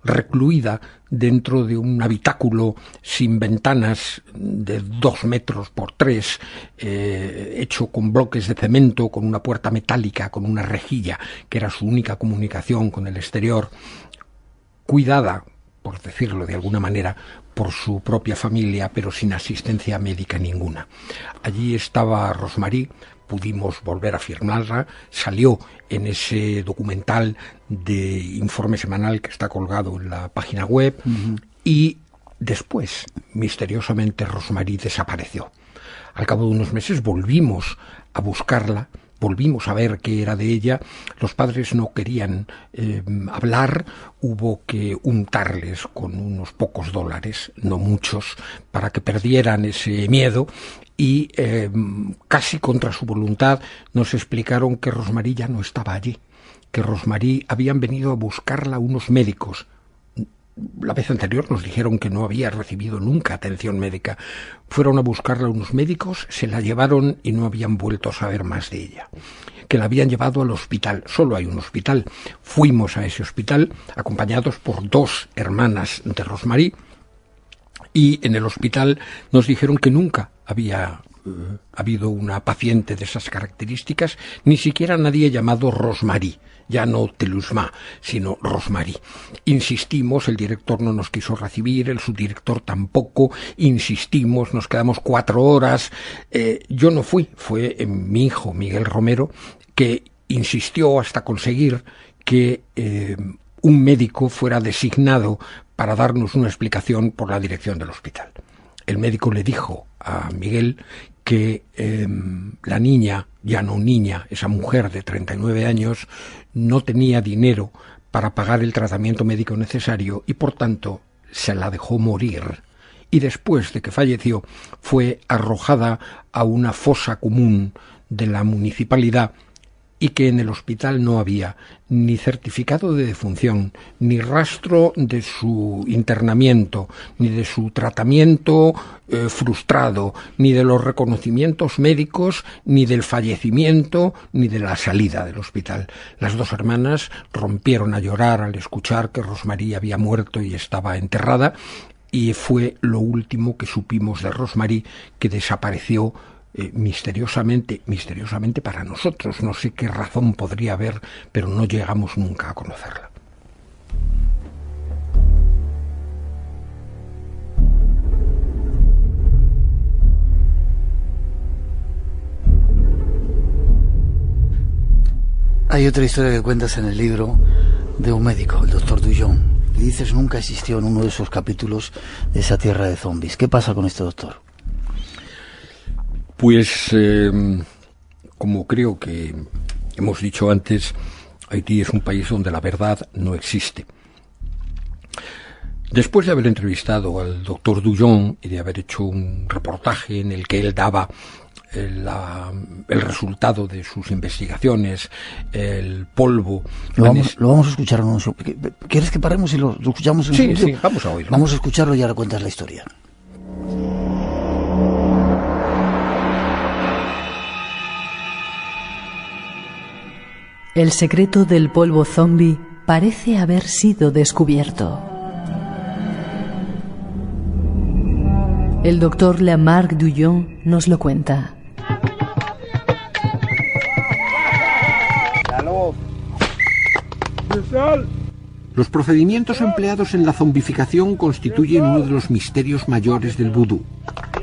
recluida dentro de un habitáculo sin ventanas de 2 metros por 3, hecho con bloques de cemento, con una puerta metálica, con una rejilla, que era su única comunicación con el exterior, cuidada, por decirlo de alguna manera, por su propia familia, pero sin asistencia médica ninguna. Allí estaba Rosmarie. Pudimos volver a firmarla, salió en ese documental de Informe Semanal que está colgado en la página web, y después, misteriosamente, Rosmarie desapareció. Al cabo de unos meses volvimos a buscarla, volvimos a ver qué era de ella. Los padres no querían hablar, hubo que untarles con unos pocos dólares, no muchos, para que perdieran ese miedo. Y casi contra su voluntad nos explicaron que Rosmarie ya no estaba allí, que Rosmarie habían venido a buscarla unos médicos. La vez anterior nos dijeron que no había recibido nunca atención médica. Fueron a buscarla unos médicos, se la llevaron y no habían vuelto a saber más de ella. Que la habían llevado al hospital. Solo hay un hospital. Fuimos a ese hospital acompañados por 2 hermanas de Rosmarie. Y en el hospital nos dijeron que nunca había habido una paciente de esas características, ni siquiera nadie llamado Rosmarie, ya no Telusma, sino Rosmarie. Insistimos, el director no nos quiso recibir, el subdirector tampoco, insistimos, nos quedamos 4 horas. Yo no fue mi hijo Miguel Romero, que insistió hasta conseguir que un médico fuera designado para darnos una explicación por la dirección del hospital. El médico le dijo a Miguel que la niña, ya no niña, esa mujer de 39 años, no tenía dinero para pagar el tratamiento médico necesario y por tanto se la dejó morir. Y después de que falleció fue arrojada a una fosa común de la municipalidad, y que en el hospital no había ni certificado de defunción, ni rastro de su internamiento, ni de su tratamiento frustrado, ni de los reconocimientos médicos, ni del fallecimiento, ni de la salida del hospital. Las 2 hermanas rompieron a llorar al escuchar que Rosmarie había muerto y estaba enterrada, y fue lo último que supimos de Rosmarie, que desapareció misteriosamente para nosotros. No sé qué razón podría haber, pero no llegamos nunca a conocerla.
Hay otra historia que cuentas en el libro de un médico, el doctor Dujon, y dices nunca existió en uno de esos capítulos de esa tierra de zombies. ¿Qué pasa con este doctor?
Pues, como creo que hemos dicho antes, Haití es un país donde la verdad no existe. Después de haber entrevistado al doctor Dujon y de haber hecho un reportaje en el que él daba el resultado de sus investigaciones, el polvo.
Lo vamos a escuchar. ¿Quieres que paremos y lo escuchamos?
Sí, vamos a oírlo.
Vamos a escucharlo y ahora cuentas la historia.
El secreto del polvo zombie parece haber sido descubierto. El doctor Lamarck Duyon nos lo cuenta.
Los procedimientos empleados en la zombificación constituyen uno de los misterios mayores del vudú.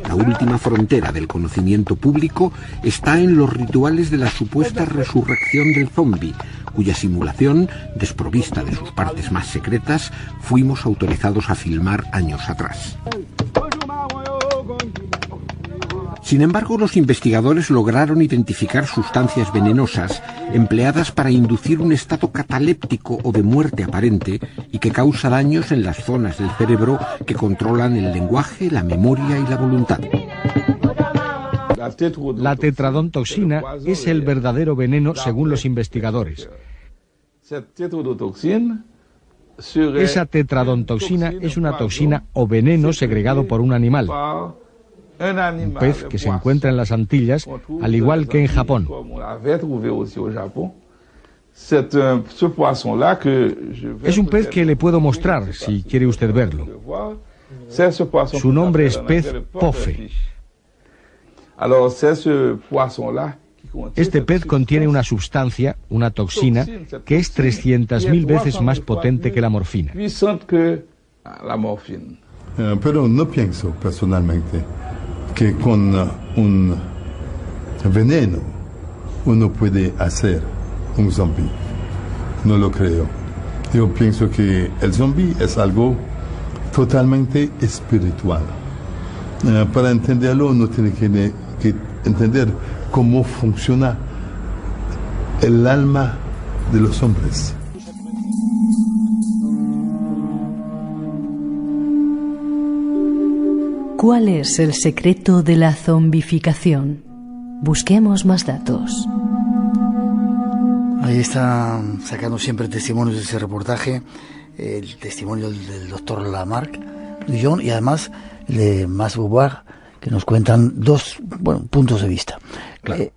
La última frontera del conocimiento público está en los rituales de la supuesta resurrección del zombi, cuya simulación, desprovista de sus partes más secretas, fuimos autorizados a filmar años atrás. Sin embargo, los investigadores lograron identificar sustancias venenosas empleadas para inducir un estado cataléptico o de muerte aparente y que causa daños en las zonas del cerebro que controlan el lenguaje, la memoria y la voluntad.
La tetradontoxina es el verdadero veneno según los investigadores. Esa tetradontoxina es una toxina o veneno segregado por un animal. Un pez que se encuentra en las Antillas, al igual que en Japón. Es un pez que le puedo mostrar, si quiere usted verlo. Su nombre es pez pofe. Este pez contiene una sustancia, una toxina, que es 300.000 veces más potente que la morfina.
Pero no pienso personalmente que con un veneno uno puede hacer un zombie. No lo creo. Yo pienso que el zombie es algo totalmente espiritual. Para entenderlo uno tiene que entender cómo funciona el alma de los hombres.
¿Cuál es el secreto de la zombificación? Busquemos más datos.
Ahí está sacando siempre testimonios de ese reportaje, el testimonio del doctor Lamarck Duyon y además el de Max Beauvoir, que nos cuentan dos puntos de vista.
Claro.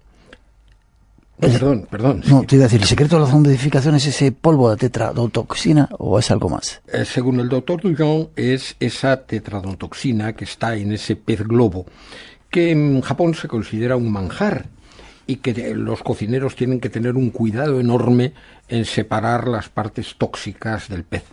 Perdón.
No, te iba a decir, ¿el secreto de la zombificación es ese polvo de tetradontoxina o es algo más?
Según el doctor Duyon, es esa tetradontoxina que está en ese pez globo, que en Japón se considera un manjar y que los cocineros tienen que tener un cuidado enorme en separar las partes tóxicas del pez.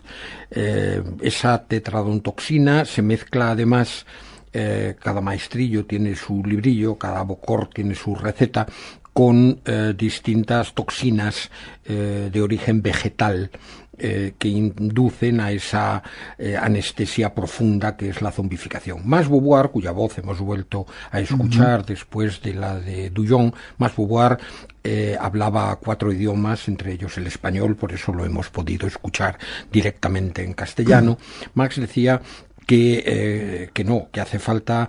Esa tetradontoxina se mezcla además, cada maestrillo tiene su librillo, cada bocor tiene su receta, con distintas toxinas de origen vegetal que inducen a esa anestesia profunda que es la zombificación. Max Beauvoir, cuya voz hemos vuelto a escuchar después de la de Duyon, Max Beauvoir hablaba 4 idiomas, entre ellos el español, por eso lo hemos podido escuchar directamente en castellano. Max decía que hace falta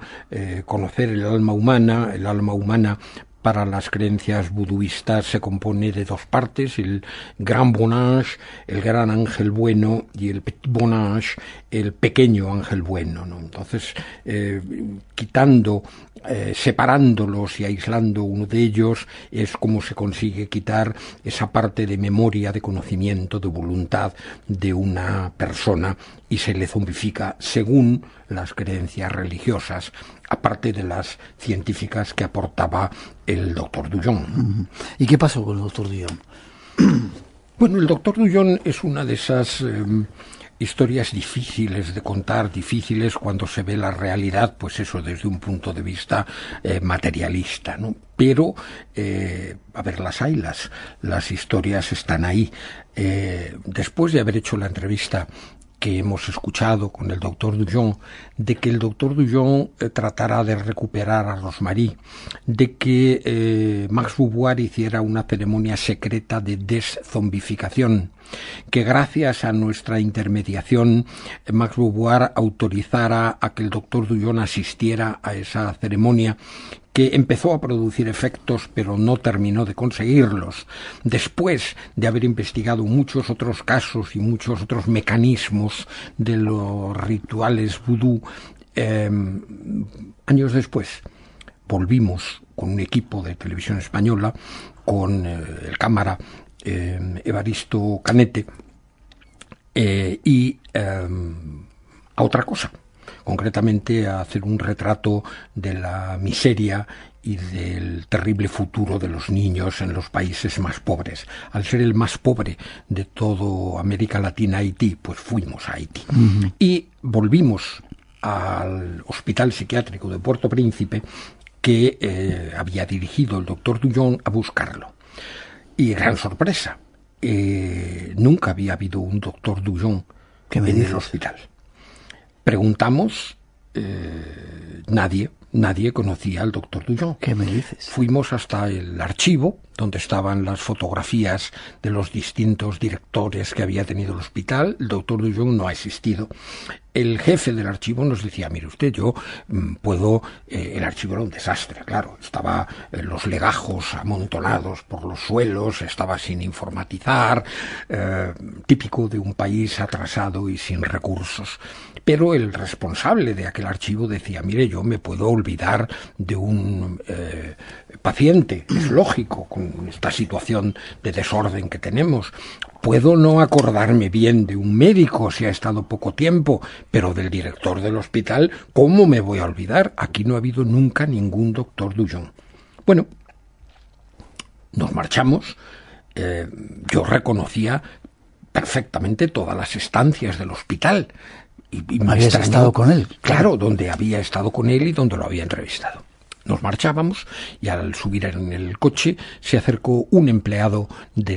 conocer el alma humana. El alma humana para las creencias vuduistas se compone de dos partes: el Grand Bon-Ange, el gran ángel bueno, y el Petit Bon-Ange, el pequeño ángel bueno, ¿no? Entonces, separándolos y aislando uno de ellos es como se consigue quitar esa parte de memoria, de conocimiento, de voluntad de una persona y se le zombifica según las creencias religiosas, aparte de las científicas que aportaba el doctor Duyon.
¿Y qué pasó con el doctor Duyon?
Bueno, el doctor Duyon es una de esas historias difíciles de contar, difíciles cuando se ve la realidad, pues eso, desde un punto de vista materialista, ¿no? Pero, las historias están ahí. Después de haber hecho la entrevista que hemos escuchado con el doctor Duyon, de que el doctor Duyon tratará de recuperar a Rosemarie, de que Max Beauvoir hiciera una ceremonia secreta de deszombificación, que gracias a nuestra intermediación Max Beauvoir autorizara a que el doctor Duyon asistiera a esa ceremonia, que empezó a producir efectos pero no terminó de conseguirlos, después de haber investigado muchos otros casos y muchos otros mecanismos de los rituales vudú, años después volvimos con un equipo de Televisión Española, con el cámara Evaristo Canete, y a otra cosa, concretamente a hacer un retrato de la miseria y del terrible futuro de los niños en los países más pobres. Al ser el más pobre de todo América Latina, Haití, pues fuimos a Haití. Y volvimos al Hospital Psiquiátrico de Puerto Príncipe, que había dirigido el doctor Dujon, a buscarlo. Y gran sorpresa, nunca había habido un doctor Dujon en el hospital. Preguntamos, nadie conocía al doctor Dujon.
¿Qué me dices?
Fuimos hasta el archivo, donde estaban las fotografías de los distintos directores que había tenido el hospital. El doctor Dujon no ha existido. El jefe del archivo nos decía, mire usted, yo puedo... el archivo era un desastre, claro. Estaba los legajos amontonados por los suelos, estaba sin informatizar, típico de un país atrasado y sin recursos. Pero el responsable de aquel archivo decía, mire, yo me puedo olvidar de un paciente, es lógico, con esta situación de desorden que tenemos. Puedo no acordarme bien de un médico si ha estado poco tiempo, pero del director del hospital, ¿cómo me voy a olvidar? Aquí no ha habido nunca ningún doctor Dujon. Bueno, nos marchamos. Yo reconocía perfectamente todas las estancias del hospital. Y me
¿Habías
extrañó,
estado con él?
Claro, donde había estado con él y donde lo había entrevistado. Nos marchábamos y al subir en el coche se acercó un empleado de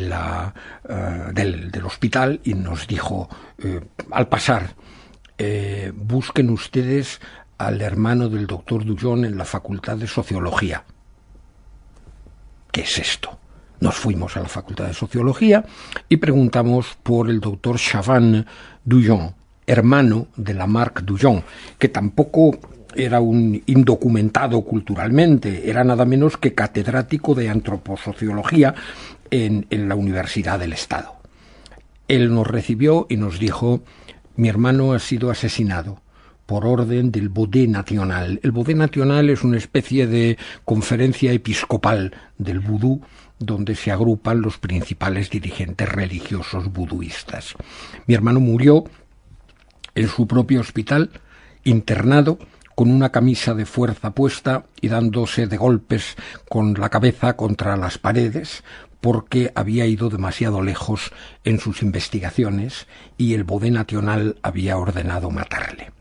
del hospital y nos dijo, al pasar, busquen ustedes al hermano del doctor Dujon en la Facultad de Sociología. ¿Qué es esto? Nos fuimos a la Facultad de Sociología y preguntamos por el doctor Chavan Dujon, hermano de Lamarck Dujon, que tampoco era un indocumentado culturalmente, era nada menos que catedrático de antroposociología en la Universidad del Estado. Él nos recibió y nos dijo, mi hermano ha sido asesinado por orden del Baudet National. El Baudet National es una especie de conferencia episcopal del vudú, donde se agrupan los principales dirigentes religiosos vuduistas. Mi hermano murió en su propio hospital, internado, con una camisa de fuerza puesta y dándose de golpes con la cabeza contra las paredes, porque había ido demasiado lejos en sus investigaciones y el Baudet National había ordenado matarle.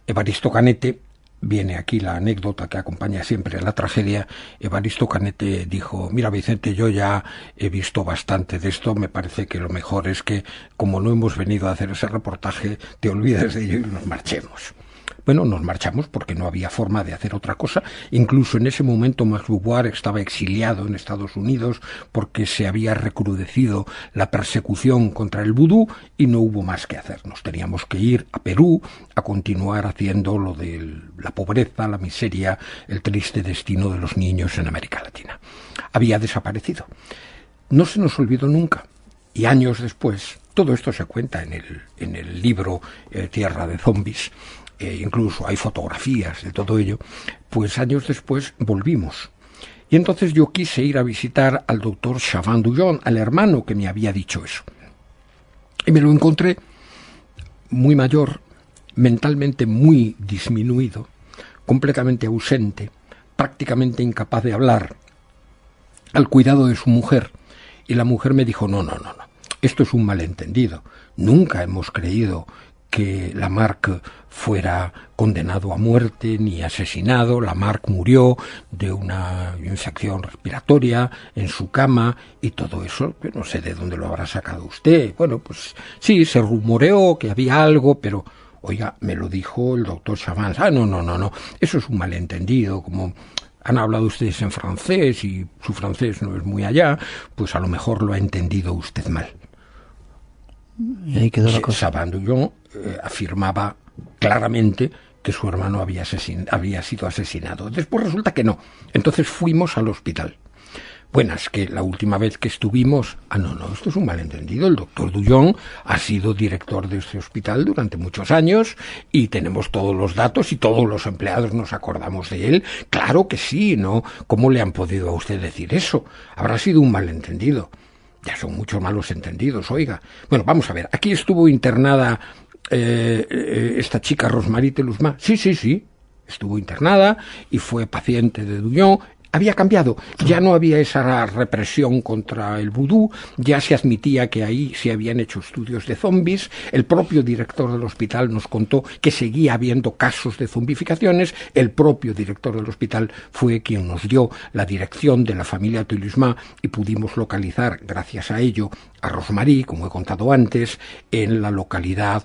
Evaristo Canete, viene aquí la anécdota que acompaña siempre a la tragedia. Evaristo Canete dijo, mira Vicente, yo ya he visto bastante de esto, me parece que lo mejor es que, como no hemos venido a hacer ese reportaje, te olvides de ello y nos marchemos. Bueno, nos marchamos porque no había forma de hacer otra cosa. Incluso en ese momento Max Beauvoir estaba exiliado en Estados Unidos porque se había recrudecido la persecución contra el vudú y no hubo más que hacer. Nos teníamos que ir a Perú a continuar haciendo lo de la pobreza, la miseria, el triste destino de los niños en América Latina. Había desaparecido. No se nos olvidó nunca. Y años después, todo esto se cuenta en el libro Tierra de Zombies, incluso hay fotografías de todo ello, pues años después volvimos. Y entonces yo quise ir a visitar al doctor Chavan Dujon, al hermano que me había dicho eso. Y me lo encontré muy mayor, mentalmente muy disminuido, completamente ausente, prácticamente incapaz de hablar, al cuidado de su mujer. Y la mujer me dijo, no, esto es un malentendido. Nunca hemos creído que Lamarck fuera condenado a muerte ni asesinado. Lamarck murió de una infección respiratoria en su cama y todo eso, que no sé de dónde lo habrá sacado usted. Bueno, pues sí, se rumoreó que había algo, pero, oiga, me lo dijo el doctor Chavan. No, eso es un malentendido, como han hablado ustedes en francés y su francés no es muy allá, pues a lo mejor lo ha entendido usted mal.
Y ahí quedó la cosa.
Chavan Dujon afirmaba claramente que su hermano había sido asesinado. Después resulta que no. Entonces fuimos al hospital. Buenas, que la última vez que estuvimos... no, esto es un malentendido. El doctor Dullón ha sido director de este hospital durante muchos años y tenemos todos los datos y todos los empleados nos acordamos de él. Claro que sí, ¿no? ¿Cómo le han podido a usted decir eso? Habrá sido un malentendido. Ya son muchos malos entendidos, oiga. Bueno, vamos a ver. Aquí estuvo internada esta chica Rosmarie Telusma. Sí. Estuvo internada y fue paciente de Dullón. Había cambiado, ya no había esa represión contra el vudú, ya se admitía que ahí se habían hecho estudios de zombies, el propio director del hospital nos contó que seguía habiendo casos de zombificaciones, el propio director del hospital fue quien nos dio la dirección de la familia Telusma y pudimos localizar, gracias a ello, a Rosmarie, como he contado antes, en la localidad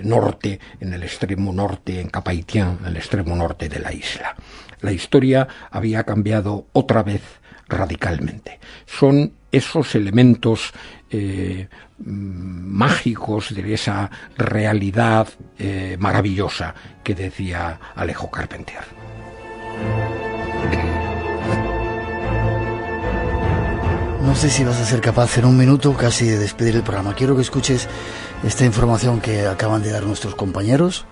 norte, en el extremo norte, en Cap-Haïtien, en el extremo norte de la isla. La historia había cambiado otra vez radicalmente. Son esos elementos mágicos de esa realidad maravillosa que decía Alejo Carpentier.
No sé si vas a ser capaz en un minuto casi de despedir el programa. Quiero que escuches esta información que acaban de dar nuestros compañeros.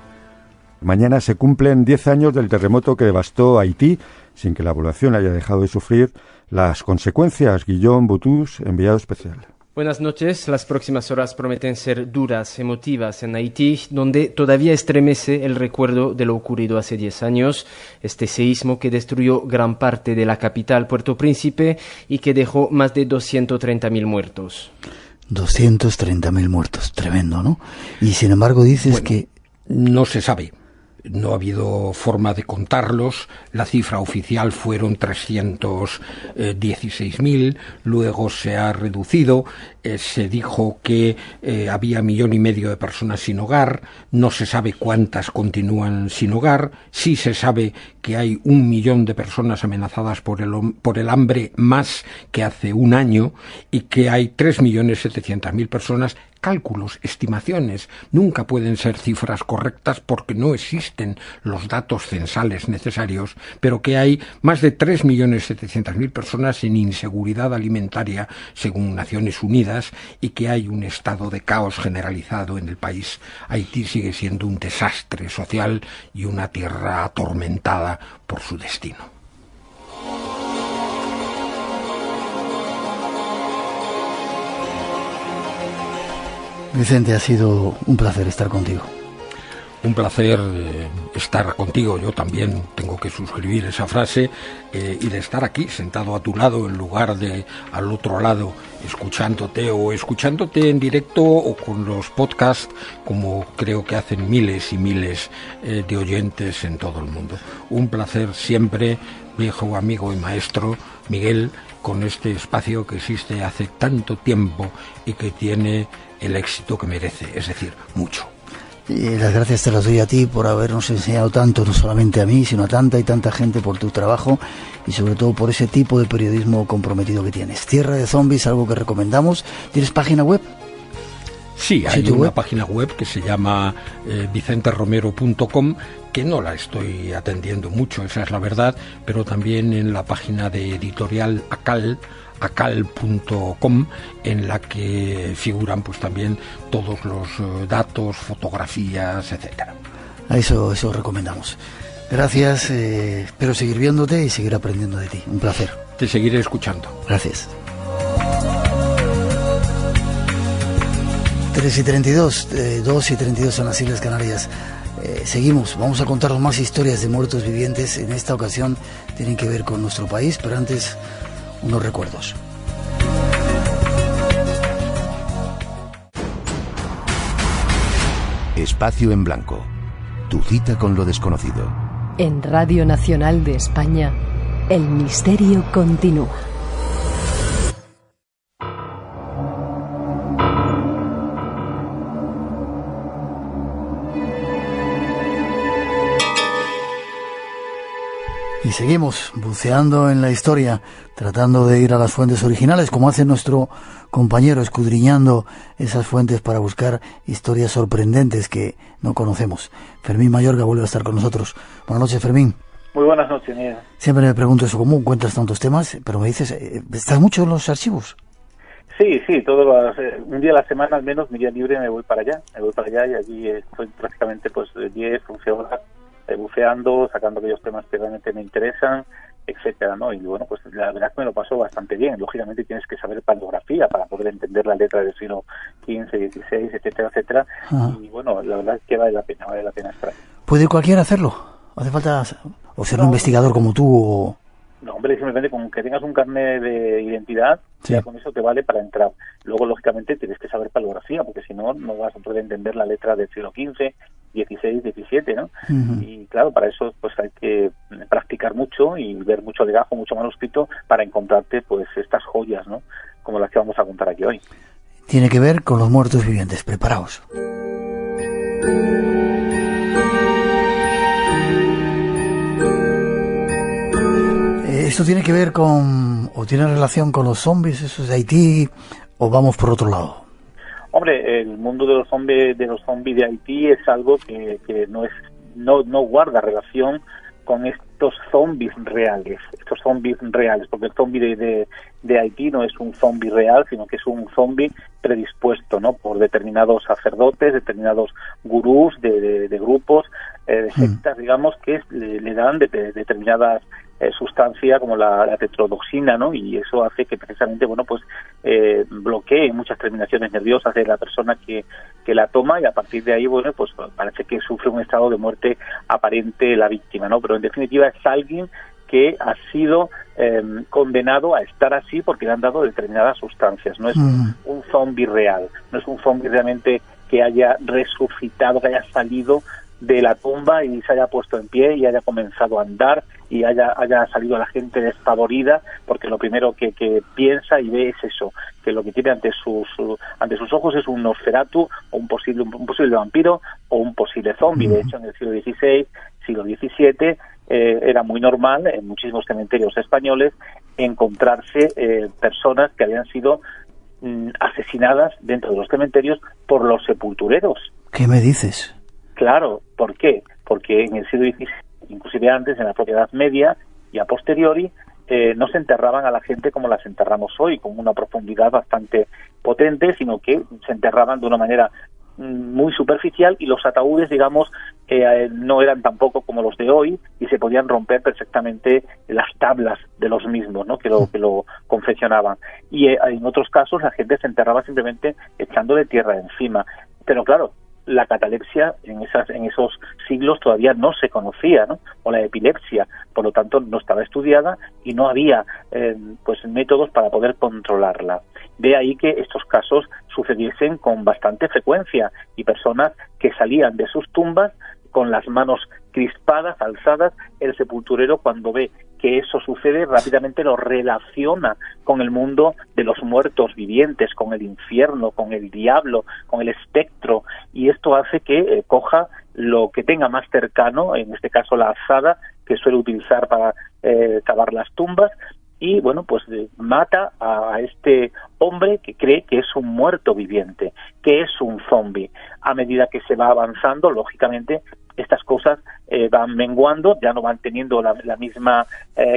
Mañana se cumplen 10 años del terremoto que devastó Haití, sin que la población haya dejado de sufrir las consecuencias. Guillaume Boutus, enviado especial.
Buenas noches. Las próximas horas prometen ser duras, emotivas en Haití, donde todavía estremece el recuerdo de lo ocurrido hace 10 años, este seísmo que destruyó gran parte de la capital, Puerto Príncipe, y que dejó más de 230.000 muertos.
230.000 muertos, tremendo, ¿no? Y sin embargo dices que...
No se sabe. No ha habido forma de contarlos. La cifra oficial fueron 316.000, luego se ha reducido. Se dijo que había 1,5 millones de personas sin hogar. No se sabe cuántas continúan sin hogar. Sí se sabe que hay 1 millón de personas amenazadas por el hambre más que hace un año y que hay 3.700.000 personas. Cálculos, estimaciones, nunca pueden ser cifras correctas porque no existen los datos censales necesarios, pero que hay más de 3.700.000 personas en inseguridad alimentaria, según Naciones Unidas, y que hay un estado de caos generalizado en el país. Haití sigue siendo un desastre social y una tierra atormentada por su destino.
Vicente, ha sido un placer estar contigo.
Un placer estar contigo. Yo también tengo que suscribir esa frase y de estar aquí sentado a tu lado en lugar de al otro lado escuchándote en directo o con los podcasts, como creo que hacen miles y miles de oyentes en todo el mundo. Un placer siempre, viejo amigo y maestro Miguel, con este espacio que existe hace tanto tiempo y que tiene el éxito que merece, es decir, mucho.
Y las gracias te las doy a ti por habernos enseñado tanto, no solamente a mí, sino a tanta y tanta gente por tu trabajo y sobre todo por ese tipo de periodismo comprometido que tienes. Tierra de Zombies, algo que recomendamos. ¿Tienes página web?
Sí, hay una página web que se llama vicenteromero.com, que no la estoy atendiendo mucho, esa es la verdad, pero también en la página de editorial acal.com, en la que figuran pues también todos los datos, fotografías, etcétera.
Eso recomendamos. Gracias, espero seguir viéndote y seguir aprendiendo de ti. Un placer.
Te seguiré escuchando.
Gracias. 3:32, 2:32 en las Islas Canarias. Seguimos, vamos a contaros más historias de muertos vivientes. En esta ocasión tienen que ver con nuestro país, pero antes unos recuerdos.
Espacio en Blanco. Tu cita con lo desconocido.
En Radio Nacional de España, el misterio continúa.
seguimos buceando en la historia, tratando de ir a las fuentes originales, como hace nuestro compañero, escudriñando esas fuentes para buscar historias sorprendentes que no conocemos. Fermín Mayorga vuelve a estar con nosotros. Buenas noches, Fermín.
Muy buenas noches, Miguel.
Siempre me pregunto eso, ¿cómo encuentras tantos temas? Pero me dices, ¿estás mucho en los archivos?
Sí, un día a la semana al menos, mi día libre, me voy para allá y allí estoy prácticamente 10, 11 horas buceando, sacando aquellos temas que realmente me interesan, etcétera, ¿no? Y bueno, pues la verdad es que me lo paso bastante bien. Lógicamente tienes que saber paleografía para poder entender la letra del siglo XV, XVI, etcétera, etcétera. Ajá. Y bueno, la verdad es que vale la pena estar.
¿Puede cualquiera hacerlo? ¿Hace falta o ser un investigador como tú o...?
No, hombre, simplemente con que tengas un carnet de identidad, sí, ya con eso te vale para entrar. Luego, lógicamente, tienes que saber paleografía, porque si no, no vas a poder entender la letra del siglo XV, XVI, XVII, ¿no? Y claro, para eso pues hay que practicar mucho y ver mucho legajo, mucho manuscrito para encontrarte pues estas joyas, ¿no? Como las que vamos a contar aquí hoy.
Tiene que ver con los muertos vivientes. Preparaos. ¿Esto tiene que ver con, o tiene relación con los zombies, esos de Haití, o vamos por otro lado?
Hombre, el mundo de los zombies de Haití es algo que no guarda relación con estos zombies reales, porque el zombie de Haití no es un zombie real, sino que es un zombie predispuesto, ¿no? Por determinados sacerdotes, determinados gurús de grupos, de sectas, digamos, que le dan determinadas sustancia como la tetrodoxina, ¿no? Y eso hace que precisamente, bueno, pues bloquee muchas terminaciones nerviosas de la persona que la toma, y a partir de ahí, bueno, pues parece que sufre un estado de muerte aparente la víctima, ¿no? Pero en definitiva es alguien que ha sido condenado a estar así porque le han dado determinadas sustancias. No es un zombie real, no es un zombie realmente que haya resucitado, que haya salido de la tumba y se haya puesto en pie y haya comenzado a andar y haya salido la gente despavorida, porque lo primero que piensa y ve es eso, que lo que tiene ante sus ojos es un Nosferatu o un posible vampiro o un posible zombie. De hecho, en el siglo XVI, siglo XVII, era muy normal en muchísimos cementerios españoles encontrarse personas que habían sido asesinadas dentro de los cementerios por los sepultureros.
¿Qué me dices?
Claro, ¿por qué? Porque en el siglo XVI, inclusive antes, en la propia Edad Media y a posteriori, no se enterraban a la gente como las enterramos hoy, con una profundidad bastante potente, sino que se enterraban de una manera muy superficial, y los ataúdes, digamos, no eran tampoco como los de hoy, y se podían romper perfectamente las tablas de los mismos, ¿no? que lo confeccionaban. Y en otros casos la gente se enterraba simplemente echándole tierra encima. Pero claro, la catalepsia en esos siglos todavía no se conocía, ¿no? O la epilepsia, por lo tanto no estaba estudiada y no había pues métodos para poder controlarla. De ahí que estos casos sucediesen con bastante frecuencia, y personas que salían de sus tumbas con las manos crispadas, alzadas. El sepulturero, cuando ve que eso sucede, rápidamente lo relaciona con el mundo de los muertos vivientes, con el infierno, con el diablo, con el espectro, y esto hace que coja lo que tenga más cercano, en este caso la azada, que suele utilizar para cavar las tumbas, y bueno, pues mata a este hombre que cree que es un muerto viviente, que es un zombie. A medida que se va avanzando, lógicamente, estas cosas van menguando, ya no van teniendo la misma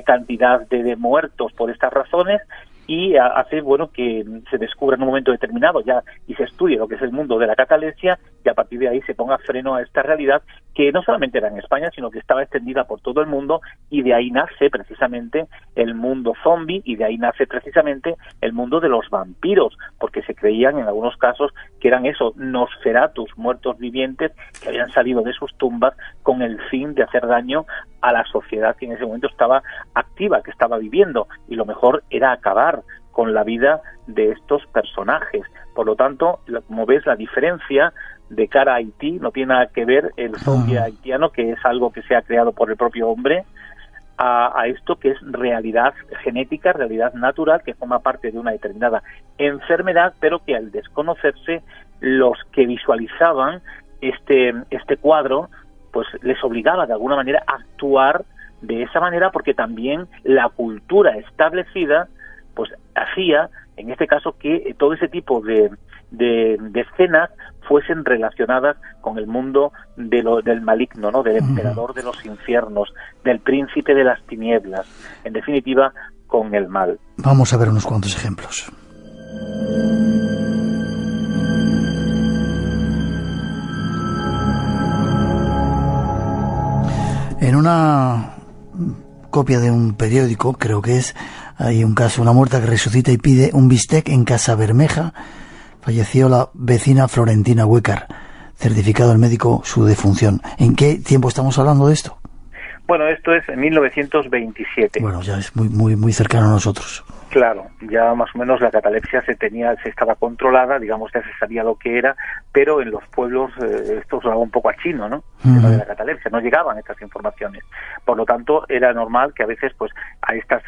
cantidad de muertos por estas razones, y hace, bueno, que se descubra en un momento determinado ya y se estudie lo que es el mundo de la catalepsia, y a partir de ahí se ponga freno a esta realidad que no solamente era en España, sino que estaba extendida por todo el mundo, y de ahí nace precisamente el mundo zombie, y de ahí nace precisamente el mundo de los vampiros, porque se creían en algunos casos que eran esos Nosferatus, muertos vivientes, que habían salido de sus tumbas con el fin de hacer daño a la sociedad que en ese momento estaba activa, que estaba viviendo, y lo mejor era acabar con la vida de estos personajes. Por lo tanto, como ves, la diferencia de cara a Haití no tiene nada que ver el zombie haitiano, que es algo que se ha creado por el propio hombre, a esto que es realidad genética, realidad natural, que forma parte de una determinada enfermedad, pero que al desconocerse, los que visualizaban este cuadro, pues les obligaba de alguna manera a actuar de esa manera porque también la cultura establecida pues hacía, en este caso, que todo ese tipo de escenas fuesen relacionadas con el mundo del maligno, ¿no? Del emperador de los infiernos, del príncipe de las tinieblas, en definitiva, con el mal.
Vamos a ver unos cuantos ejemplos. En una copia de un periódico, creo que hay un caso, una muerta que resucita y pide un bistec en Casa Bermeja. Falleció la vecina Florentina Huécar. Certificado el médico su defunción. ¿En qué tiempo estamos hablando de esto?
Bueno, esto es en 1927.
Bueno, ya es muy cercano a nosotros.
Claro, ya más o menos la catalepsia se estaba controlada, digamos, ya se sabía lo que era, pero en los pueblos esto sonaba un poco a chino, ¿no? El tema de la catalepsia, no llegaban estas informaciones. Por lo tanto, era normal que a veces, pues, a estas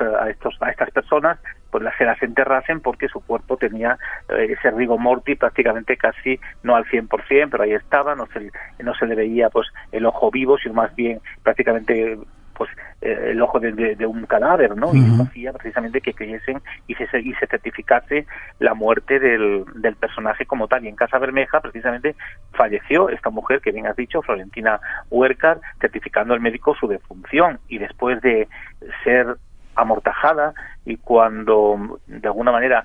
personas, pues, se las enterrasen porque su cuerpo tenía ese rigor mortis prácticamente casi, no al 100%, pero ahí estaba, no se le veía, pues, el ojo vivo, sino más bien prácticamente, pues, el ojo de un cadáver, ¿no? Y eso hacía precisamente que creyesen y se certificase la muerte del personaje como tal. Y en Casa Bermeja, precisamente, falleció esta mujer, que bien has dicho, Florentina Huércar, certificando el médico su defunción. Y después de ser amortajada, y cuando de alguna manera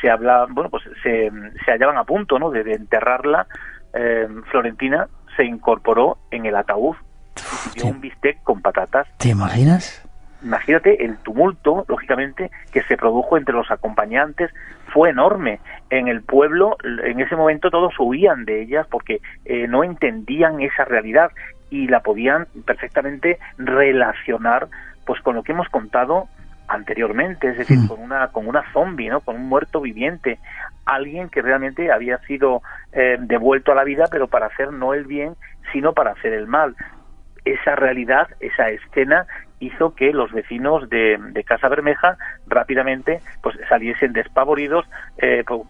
se hallaban a punto, ¿no?, de enterrarla, Florentina se incorporó en el ataúd. Dio un bistec con patatas.
¿Te imaginas?
Imagínate el tumulto, lógicamente, que se produjo entre los acompañantes. Fue enorme. En el pueblo, en ese momento, todos huían de ellas porque no entendían esa realidad y la podían perfectamente relacionar, pues, con lo que hemos contado anteriormente, es decir, con una zombie, ¿no? Con un muerto viviente, alguien que realmente había sido devuelto a la vida, pero para hacer no el bien, sino para hacer el mal. Esa realidad, esa escena, hizo que los vecinos de Casa Bermeja rápidamente, pues, saliesen despavoridos,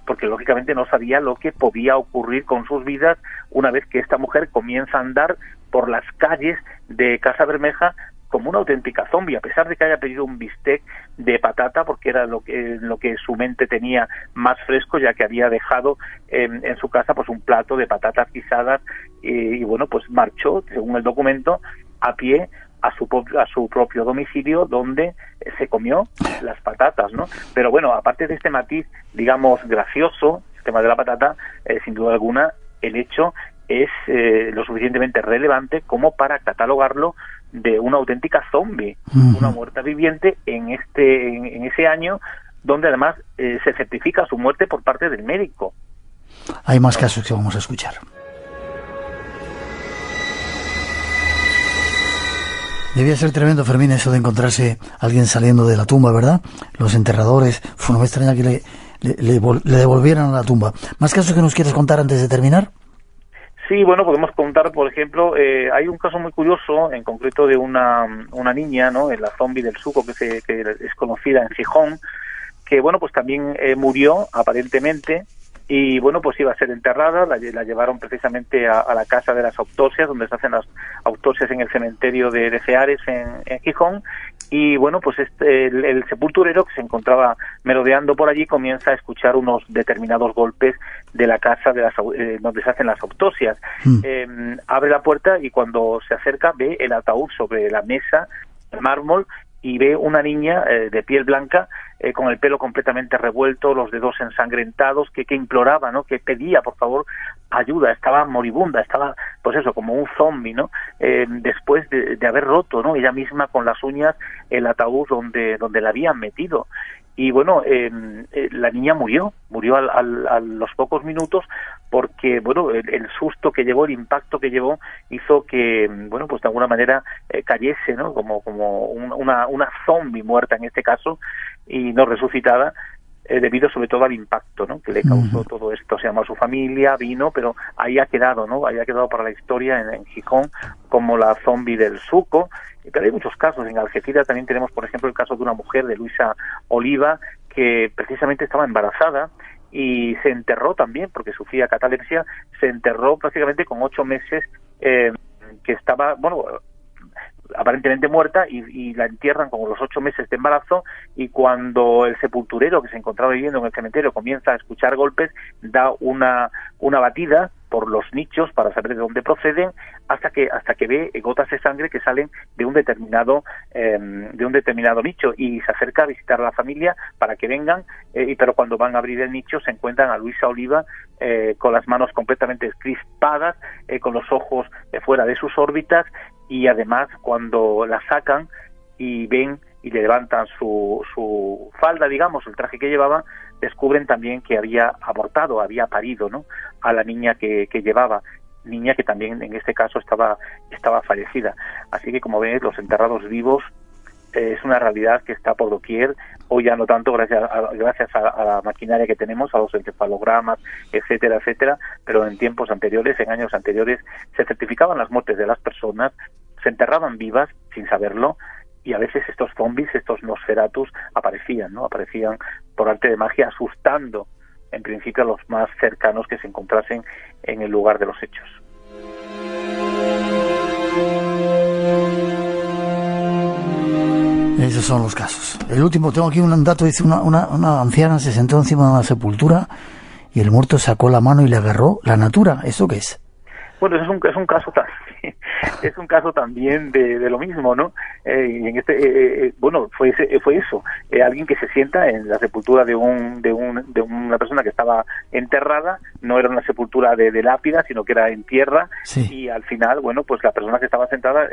porque lógicamente no sabía lo que podía ocurrir con sus vidas una vez que esta mujer comienza a andar por las calles de Casa Bermeja como una auténtica zombie, a pesar de que haya pedido un bistec de patata, porque era lo que su mente tenía más fresco, ya que había dejado en su casa, pues, un plato de patatas guisadas, y bueno, pues marchó, según el documento, a pie a su propio domicilio, donde se comió las patatas, ¿no? Pero bueno, aparte de este matiz, digamos, gracioso, el tema de la patata, sin duda alguna, el hecho es lo suficientemente relevante como para catalogarlo de una auténtica zombie, una muerta viviente en ese año, donde además se certifica su muerte por parte del médico.
Hay más casos que vamos a escuchar. Debía ser tremendo, Fermín, eso de encontrarse alguien saliendo de la tumba, ¿verdad? Los enterradores. No me extraña que le devolvieran a la tumba. ¿Más casos que nos quieres contar antes de terminar?
Sí, bueno, podemos contar, por ejemplo, hay un caso muy curioso, en concreto de una niña, ¿no?, en la zombie del Suco, que es conocida en Gijón, que, bueno, pues también murió, aparentemente, y, bueno, pues iba a ser enterrada. La llevaron precisamente a la casa de las autopsias, donde se hacen las autopsias en el cementerio de Ceares, en Gijón. Y bueno, pues el sepulturero, que se encontraba merodeando por allí, comienza a escuchar unos determinados golpes de la casa donde se hacen las autopsias. Abre la puerta y cuando se acerca ve el ataúd sobre la mesa de mármol y ve una niña de piel blanca, con el pelo completamente revuelto, los dedos ensangrentados, que imploraba, ¿no?, que pedía, por favor, ayuda. Estaba moribunda, estaba, pues eso, como un zombie, ¿no? Después de haber roto, ¿no?, ella misma con las uñas el ataúd donde la habían metido. Y bueno, la niña murió a los pocos minutos, porque, bueno, el susto que llevó, el impacto que llevó, hizo que, bueno, pues de alguna manera cayese, ¿no?, como una zombie muerta en este caso, y no resucitada, debido sobre todo al impacto, ¿no?, que le causó todo esto. Se llamó a su familia, vino, pero ahí ha quedado, ¿no?, ahí ha quedado para la historia en Gijón como la zombie del Suco. Pero hay muchos casos. En Algeciras también tenemos, por ejemplo, el caso de una mujer, de Luisa Oliva, que precisamente estaba embarazada y se enterró también, porque sufría catalepsia, se enterró prácticamente con 8 meses, que estaba, bueno, aparentemente muerta, y la entierran con los 8 meses de embarazo, y cuando el sepulturero que se encontraba viviendo en el cementerio comienza a escuchar golpes, da una batida por los nichos para saber de dónde proceden, hasta que ve gotas de sangre que salen de un determinado nicho, y se acerca a visitar a la familia para que vengan, pero cuando van a abrir el nicho se encuentran a Luisa Oliva con las manos completamente crispadas, con los ojos fuera de sus órbitas, y además cuando la sacan y ven y le levantan su falda, digamos, el traje que llevaba, descubren también que había abortado, había parido, ¿no?, a la niña que llevaba, niña que también en este caso estaba fallecida. Así que, como ves, los enterrados vivos es una realidad que está por doquier. Hoy ya no tanto, gracias a la maquinaria que tenemos, a los encefalogramas, etcétera, etcétera, pero en tiempos anteriores, en años anteriores, se certificaban las muertes de las personas, se enterraban vivas sin saberlo, y a veces estos zombies, estos Nosferatus, aparecían por arte de magia, asustando en principio a los más cercanos que se encontrasen en el lugar de los hechos.
Esos son los casos. El último, tengo aquí un dato, dice una anciana se sentó encima de una sepultura y el muerto sacó la mano y le agarró la natura. ¿Eso qué es?
Bueno, es un caso también, es un caso también de lo mismo, ¿no? Y en fue eso, alguien que se sienta en la sepultura de una persona que estaba enterrada. No era una sepultura de lápida, sino que era en tierra, sí. Y al final, bueno, pues la persona que estaba sentada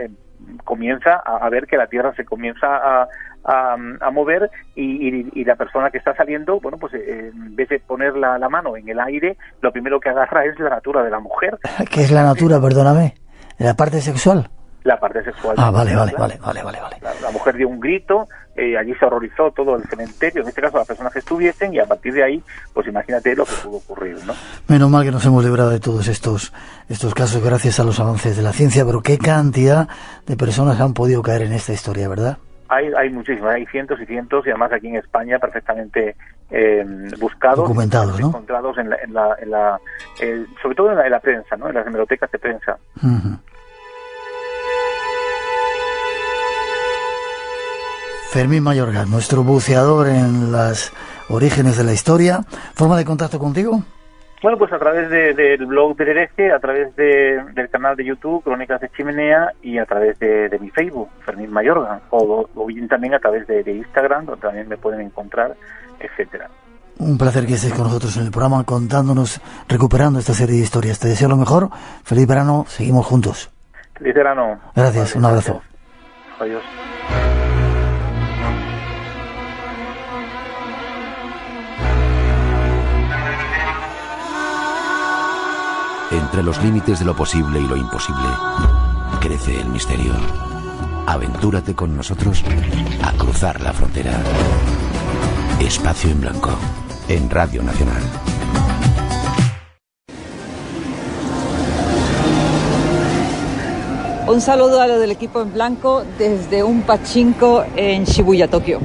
comienza a ver que la tierra se comienza a mover, y la persona que está saliendo, bueno, pues en vez de poner la mano en el aire, lo primero que agarra es la natura de la mujer.
¿Qué es la natura, perdóname? ¿La parte sexual?
La parte sexual.
Ah, vale.
La mujer dio un grito, allí se horrorizó todo el cementerio, en este caso las personas que estuviesen, y a partir de ahí, pues imagínate lo que pudo ocurrir, ¿no?
Menos mal que nos hemos librado de todos estos casos gracias a los avances de la ciencia, pero qué cantidad de personas han podido caer en esta historia, ¿verdad?
Hay muchísimas, hay cientos y cientos, y además aquí en España perfectamente buscados,
documentados, ¿no?
Encontrados sobre todo en la prensa, ¿no?, en las hemerotecas de prensa.
Uh-huh. Fermín Mayorga, nuestro buceador en los orígenes de la historia. ¿Forma de contacto contigo?
Bueno, pues a través del blog del Hereje, a través del canal de YouTube, Crónicas de Chimenea, y a través de mi Facebook, Fermín Mayorga, o bien también a través de Instagram, donde también me pueden encontrar, etcétera.
Un placer que estés con nosotros en el programa, contándonos, recuperando esta serie de historias. Te deseo lo mejor, feliz verano, seguimos juntos.
Feliz verano.
Gracias, vale, un abrazo.
Gracias. Adiós.
Entre los límites de lo posible y lo imposible, crece el misterio. Aventúrate con nosotros a cruzar la frontera. Espacio en Blanco, en Radio Nacional.
Un saludo a lo del equipo en blanco desde un pachinko en Shibuya, Tokio.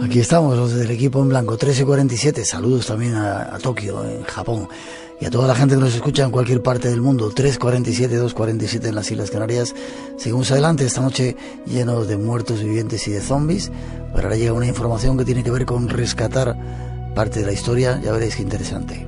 Aquí estamos, los del equipo en blanco, 13:47. Saludos también a Tokio, en Japón, y a toda la gente que nos escucha en cualquier parte del mundo. 3:47, 2:47 en las Islas Canarias. Seguimos adelante esta noche llenos de muertos vivientes y de zombies. Pero ahora llega una información que tiene que ver con rescatar parte de la historia. Ya veréis qué interesante.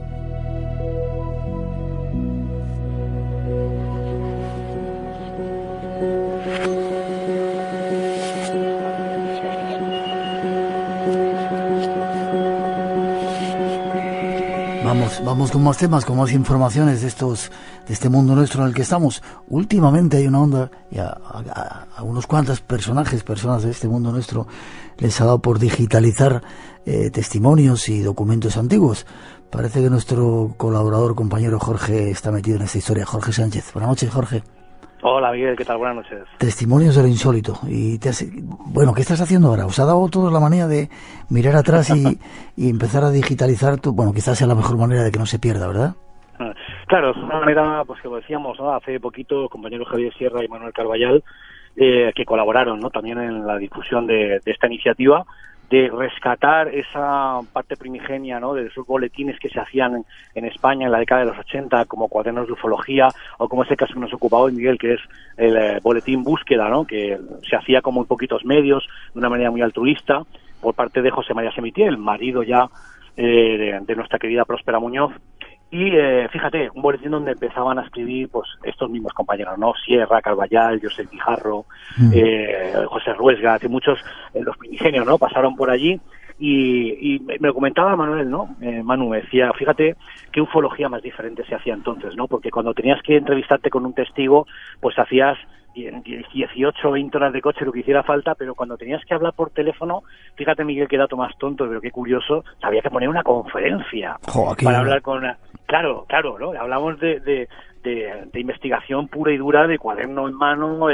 Vamos con más temas, con más informaciones de este mundo nuestro en el que estamos. Últimamente hay una onda, y a unos cuantos personas de este mundo nuestro les ha dado por digitalizar testimonios y documentos antiguos. Parece que nuestro colaborador, compañero Jorge, está metido en esta historia. Jorge Sánchez. Buenas noches, Jorge.
Hola, Miguel, ¿qué tal? Buenas noches.
Testimonios de lo insólito. Bueno, ¿qué estás haciendo ahora? ¿Os ha dado todos la manía de mirar atrás y empezar a digitalizar? Bueno, quizás sea la mejor manera de que no se pierda, ¿verdad?
Claro, es una manera, pues que lo decíamos, ¿no? Hace poquito, los compañeros Javier Sierra y Manuel Carballal, que colaboraron, ¿no?, también en la difusión de esta iniciativa, de rescatar esa parte primigenia, ¿no?, de esos boletines que se hacían en España en la década de los 80, como cuadernos de ufología, o como ese caso que nos ocupa hoy, Miguel, que es el boletín Búsqueda, ¿no?, que se hacía como en poquitos medios, de una manera muy altruista, por parte de José María Semitiel, marido ya de nuestra querida Próspera Muñoz. Y fíjate, un boletín donde empezaban a escribir pues estos mismos compañeros, ¿no? Sierra, Carballal, José Guijarro, José Ruesga, que muchos, los primigenios, ¿no?, pasaron por allí. Y me lo comentaba Manuel, ¿no? Manu me decía, fíjate qué ufología más diferente se hacía entonces, ¿no? Porque cuando tenías que entrevistarte con un testigo, pues hacías 18 o 20 horas de coche, lo que hiciera falta, pero cuando tenías que hablar por teléfono, fíjate, Miguel, qué dato más tonto, pero qué curioso, había que poner una conferencia para hablar con una... Claro, ¿no? Hablamos de investigación pura y dura, de cuaderno en mano,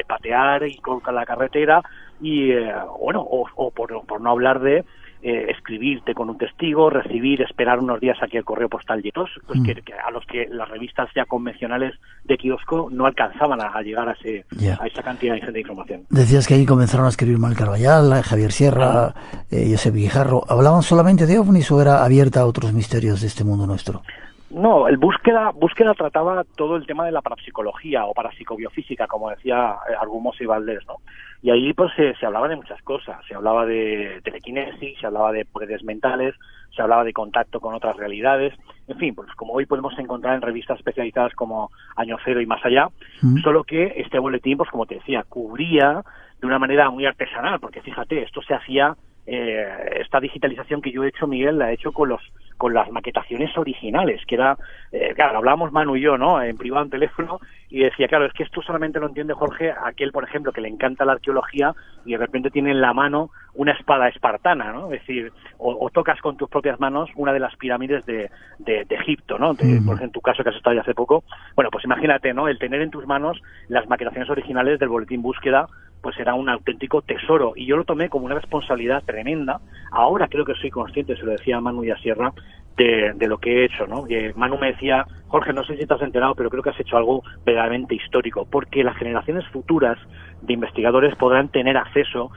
patear y colocar la carretera, y bueno, o por no hablar de escribirte con un testigo, recibir, esperar unos días a que el correo postal llegue, pues que a los que las revistas ya convencionales de kiosco no alcanzaban a llegar a esa cantidad de información.
Decías que ahí comenzaron a escribir Manuel Carballal, Javier Sierra, Josep Guijarro. ¿Hablaban solamente de ovnis o era abierta a otros misterios de este mundo nuestro?
No, el búsqueda trataba todo el tema de la parapsicología o parapsicobiofísica, como decía Argumosa y Valdés, ¿no? Y ahí pues se hablaba de muchas cosas, se hablaba de telequinesis, se hablaba de poderes mentales, se hablaba de contacto con otras realidades, en fin, pues como hoy podemos encontrar en revistas especializadas como Año Cero y Más Allá, solo que este boletín, pues como te decía, cubría de una manera muy artesanal, porque fíjate, esto se hacía, esta digitalización que yo he hecho, Miguel, la he hecho con las maquetaciones originales, que era, claro, hablábamos Manu y yo, ¿no?, en privado, en teléfono, y decía, claro, es que esto solamente lo entiende Jorge, aquel, por ejemplo, que le encanta la arqueología y de repente tiene en la mano una espada espartana, ¿no? Es decir, o tocas con tus propias manos una de las pirámides de Egipto, ¿no? Por ejemplo, en tu caso, que has estado ya hace poco. Bueno, pues imagínate, ¿no?, el tener en tus manos las maquetaciones originales del boletín Búsqueda, pues era un auténtico tesoro, y yo lo tomé como una responsabilidad tremenda. Ahora creo que soy consciente, se lo decía a Manu y a Sierra, de lo que he hecho, ¿no? Y Manu me decía, Jorge, no sé si te has enterado, pero creo que has hecho algo verdaderamente histórico, porque las generaciones futuras de investigadores podrán tener acceso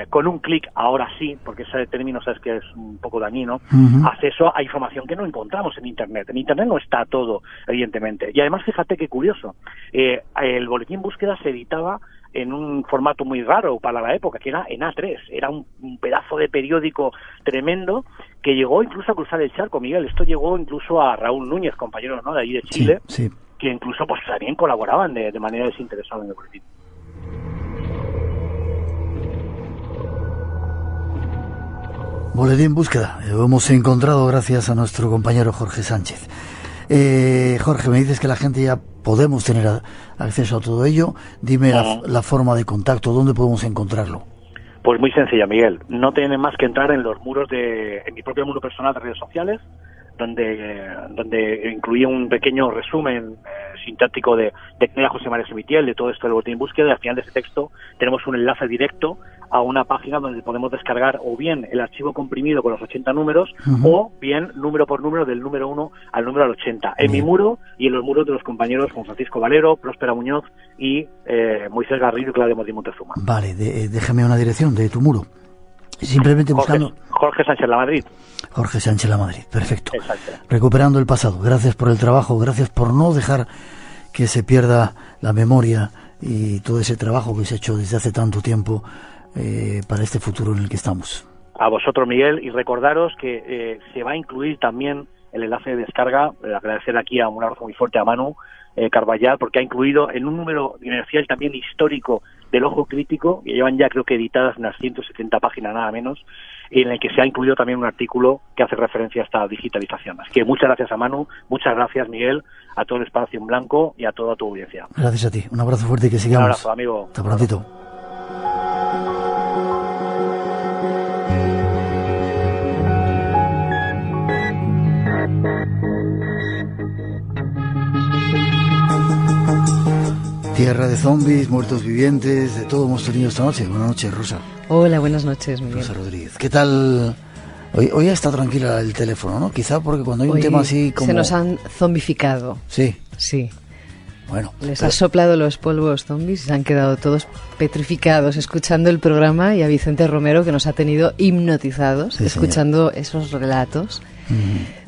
con un clic, ahora sí, porque ese término sabes que es un poco dañino, acceso a información que no encontramos en Internet. En Internet no está todo, evidentemente. Y además, fíjate qué curioso, el boletín Búsqueda se editaba en un formato muy raro para la época, que era en A3, era un pedazo de periódico tremendo que llegó incluso a cruzar el charco, Miguel. Esto llegó incluso a Raúl Núñez, compañero, ¿no?, de ahí de Chile,
sí.
Que incluso pues también colaboraban de manera desinteresada en el boletín.
Boletín Búsqueda, lo hemos encontrado gracias a nuestro compañero Jorge Sánchez. Jorge, me dices que la gente ya podemos tener acceso a todo ello. Dime la forma de contacto, ¿dónde podemos encontrarlo?
Pues muy sencilla, Miguel. No tienen más que entrar en los muros en mi propio muro personal de redes sociales, donde incluía un pequeño resumen sintáctico de quién era José María Semitiel, de todo esto del boletín Búsqueda, y al final de ese texto tenemos un enlace directo a una página donde podemos descargar o bien el archivo comprimido con los 80 números, o bien número por número, del número 1 al número 80, en mi muro y en los muros de los compañeros Juan Francisco Valero, Próspera Muñoz y Moisés Garrido y Claudio Montí Montezuma.
Vale, déjame una dirección de tu muro. Simplemente buscando...
Jorge Sánchez Lamadrid.
Jorge Sánchez Lamadrid, perfecto.
Exacto.
Recuperando el pasado. Gracias por el trabajo, gracias por no dejar que se pierda la memoria y todo ese trabajo que se ha hecho desde hace tanto tiempo para este futuro en el que estamos.
A vosotros, Miguel, y recordaros que se va a incluir también el enlace de descarga. Agradecer aquí un abrazo muy fuerte a Manu Carballal, porque ha incluido en un número inercial también histórico del Ojo Crítico, que llevan ya creo que editadas unas 170 páginas nada menos, en el que se ha incluido también un artículo que hace referencia a esta digitalización. Así que muchas gracias a Manu, muchas gracias, Miguel, a todo el Espacio en Blanco y a toda tu audiencia.
Gracias a ti, un abrazo fuerte y que sigamos.
Un abrazo, amigo.
Hasta prontito. Tierra de zombies, muertos vivientes, de todo hemos tenido esta noche. Buenas noches, Rosa.
Hola, buenas noches, Miguel.
Rosa Rodríguez. ¿Qué tal? Hoy está tranquila el teléfono, ¿no? Quizá porque cuando hay un tema así como...
Se nos han zombificado.
Sí.
Sí.
Bueno,
les ha soplado los polvos zombies y se han quedado todos petrificados escuchando el programa, y a Vicente Romero, que nos ha tenido hipnotizados escuchando esos relatos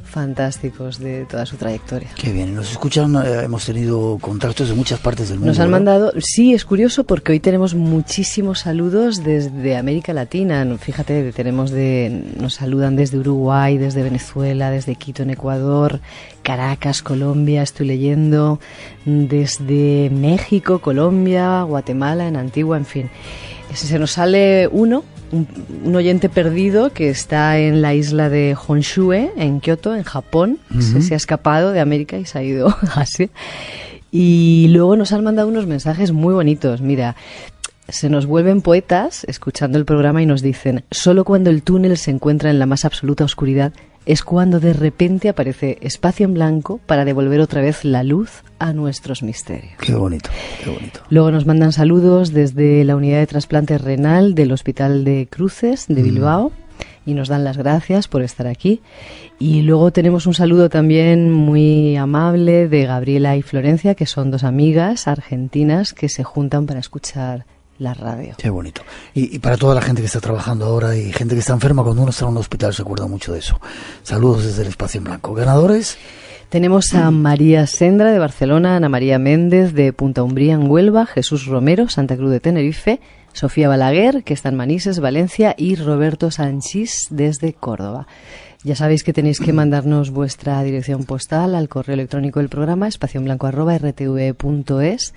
fantásticos de toda su trayectoria.
Qué bien, nos escuchan, hemos tenido contactos de muchas partes del mundo.
Nos han mandado, sí, es curioso porque hoy tenemos muchísimos saludos desde América Latina. Fíjate, nos saludan desde Uruguay, desde Venezuela, desde Quito en Ecuador, Caracas, Colombia, estoy leyendo, desde México, Colombia, Guatemala, en Antigua, en fin. Se nos sale un oyente perdido que está en la isla de Honshu, en Kioto, en Japón. Se ha escapado de América y se ha ido a Asia. Y luego nos han mandado unos mensajes muy bonitos. Mira, se nos vuelven poetas escuchando el programa y nos dicen: solo cuando el túnel se encuentra en la más absoluta oscuridad es cuando de repente aparece espacio en blanco para devolver otra vez la luz a nuestros misterios.
Qué bonito, qué bonito.
Luego nos mandan saludos desde la unidad de trasplante renal del Hospital de Cruces de Bilbao y nos dan las gracias por estar aquí. Y luego tenemos un saludo también muy amable de Gabriela y Florencia, que son dos amigas argentinas que se juntan para escuchar la radio.
Qué bonito. Y para toda la gente que está trabajando ahora y gente que está enferma, cuando uno está en un hospital se acuerda mucho de eso. Saludos desde el Espacio en Blanco. ¿Ganadores?
Tenemos a María Sendra de Barcelona, Ana María Méndez de Punta Umbría en Huelva, Jesús Romero, Santa Cruz de Tenerife, Sofía Balaguer, que está en Manises, Valencia, y Roberto Sanchís desde Córdoba. Ya sabéis que tenéis que mandarnos vuestra dirección postal al correo electrónico del programa, espacioenblanco@rtv.es,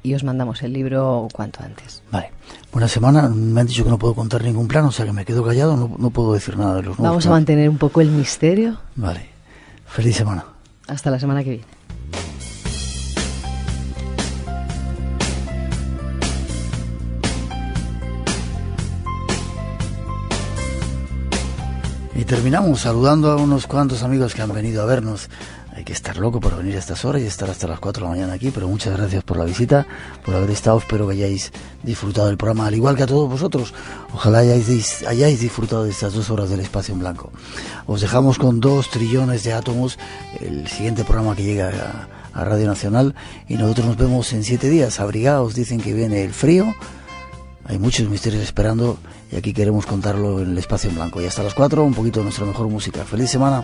y os mandamos el libro cuanto antes.
Vale. Buena semana. Me han dicho que no puedo contar ningún plan, o sea que me quedo callado, no puedo decir nada de los nuevos
Vamos a mantener un poco el misterio.
Vale. Feliz semana.
Hasta la semana que viene.
Y terminamos saludando a unos cuantos amigos que han venido a vernos. Hay que estar loco por venir a estas horas y estar hasta las 4 de la mañana aquí, pero muchas gracias por la visita, por haber estado. Espero que hayáis disfrutado del programa, al igual que a todos vosotros. Ojalá hayáis disfrutado de estas 2 horas del Espacio en Blanco. Os dejamos con 2 trillones de átomos, el siguiente programa que llega a Radio Nacional, y nosotros nos vemos en 7 días. Abrigaos, dicen que viene el frío, hay muchos misterios esperando y aquí queremos contarlo en el Espacio en Blanco. Y hasta las 4, un poquito de nuestra mejor música. ¡Feliz semana!